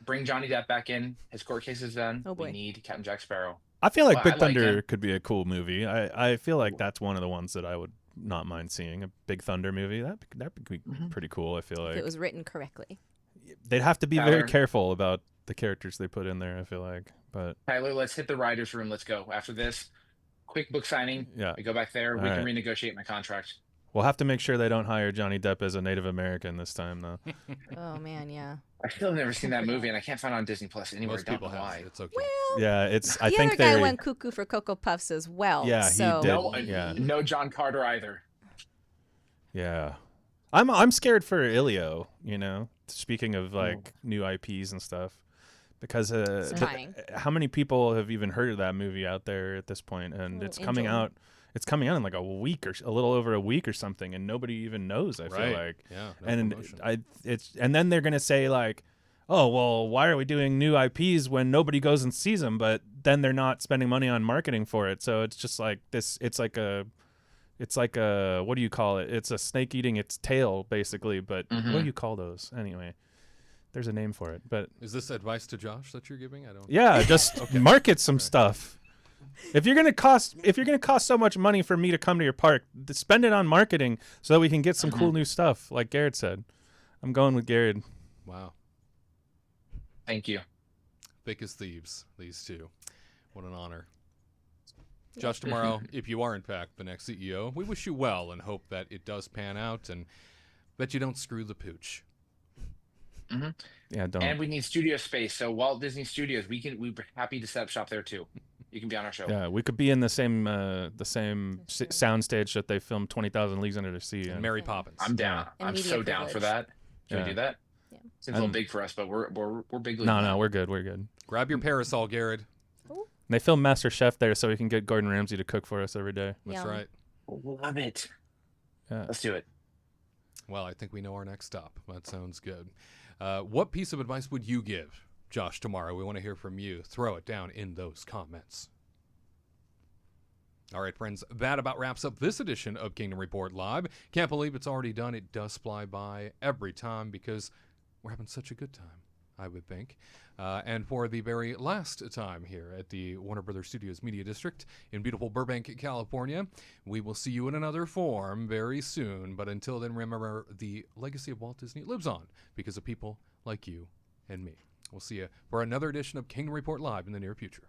Speaker 5: Bring Johnny Depp back in. His court case is done.
Speaker 6: Oh, boy.
Speaker 5: We need Captain Jack Sparrow.
Speaker 4: I feel like
Speaker 5: Well,
Speaker 4: Big
Speaker 5: I like
Speaker 4: Thunder
Speaker 5: him.
Speaker 4: could be a cool movie. I feel like that's one of the ones that I would not mind seeing. A Big Thunder movie. That'd be pretty cool, I feel
Speaker 6: If
Speaker 4: like.
Speaker 6: it was written correctly.
Speaker 4: They'd have to be very
Speaker 5: Tyler.
Speaker 4: careful about the characters they put in there, I feel like. But
Speaker 5: Tyler, let's hit the writer's room. Let's go. After this, quick book signing.
Speaker 4: yeah,
Speaker 5: We go back there.
Speaker 4: All
Speaker 5: We can
Speaker 4: right.
Speaker 5: renegotiate my contract.
Speaker 4: we'll have to make sure they don't hire Johnny Depp as a Native American this time, though.
Speaker 6: Oh, man, yeah.
Speaker 5: I still have never seen that movie, and I can't find it on Disney Plus anywhere.
Speaker 7: Most
Speaker 5: Don't
Speaker 7: people
Speaker 5: know
Speaker 7: have.
Speaker 5: why.
Speaker 7: It's okay.
Speaker 6: Well,
Speaker 4: Yeah, it's. I
Speaker 6: the
Speaker 4: think
Speaker 6: other guy
Speaker 4: they.
Speaker 6: went cuckoo for Cocoa Puffs as well.
Speaker 4: Yeah, he
Speaker 6: so.
Speaker 4: did.
Speaker 5: No,
Speaker 4: Yeah.
Speaker 5: no John Carter either.
Speaker 4: Yeah, I'm scared for Ilio. You know, speaking of like new IPs and stuff, because
Speaker 6: trying.
Speaker 4: how many people have even heard of that movie out there at this point? And it's coming
Speaker 6: enjoy.
Speaker 4: out. It's coming out in like a week or a little over a week or something, and nobody even knows. I feel like,
Speaker 7: Yeah. No
Speaker 4: and
Speaker 7: promotion.
Speaker 4: and then they're gonna say like, oh well, why are we doing new IPs when nobody goes and sees them? But then they're not spending money on marketing for it, so it's just like this. It's like a what do you call it? It's a snake eating its tail, basically. But what do you call those anyway? There's a name for it, but
Speaker 7: Is this advice to Josh that you're giving? I don't.
Speaker 4: yeah, just market some stuff. If you're gonna cost so much money for me to come to your park, spend it on marketing so that we can get some cool new stuff. Like Garrett said, I'm going with Garrett.
Speaker 7: Wow.
Speaker 5: Thank you.
Speaker 7: Thick as thieves, these two. What an honor. Josh, tomorrow, if you are in fact the next CEO, we wish you well and hope that it does pan out and that you don't screw the pooch.
Speaker 4: Yeah, don't.
Speaker 5: And we need studio space. So Walt Disney Studios, we're happy to set up shop there too. You can be on our show.
Speaker 4: Yeah, we could be in the same soundstage that they filmed 20,000 Leagues Under the Sea.
Speaker 7: And
Speaker 4: in.
Speaker 7: Mary Poppins.
Speaker 5: I'm down.
Speaker 6: And
Speaker 5: I'm
Speaker 6: media
Speaker 5: so down for
Speaker 6: privilege.
Speaker 5: that. Can we do that?
Speaker 6: Yeah.
Speaker 5: Seems a little big for us, but we're big.
Speaker 4: No, we're good. We're good.
Speaker 7: Grab your parasol, Garrett.
Speaker 4: They filmed Master Chef there so we can get Gordon Ramsay to cook for us every day.
Speaker 7: That's
Speaker 6: Yum.
Speaker 7: right.
Speaker 5: Love it.
Speaker 4: Yeah.
Speaker 5: Let's do it.
Speaker 7: Well, I think we know our next stop. That sounds good. What piece of advice would you give, Josh, tomorrow? We want to hear from you. Throw it down in those comments. All right, friends, that about wraps up this edition of Kingdom Report Live. Can't believe it's already done. It does fly by every time because we're having such a good time, I would think. And for the very last time here at the Warner Brothers Studios Media District in beautiful Burbank, California, we will see you in another form very soon. But until then, remember, the legacy of Walt Disney lives on because of people like you and me. We'll see you for another edition of Kingdom Report Live in the near future.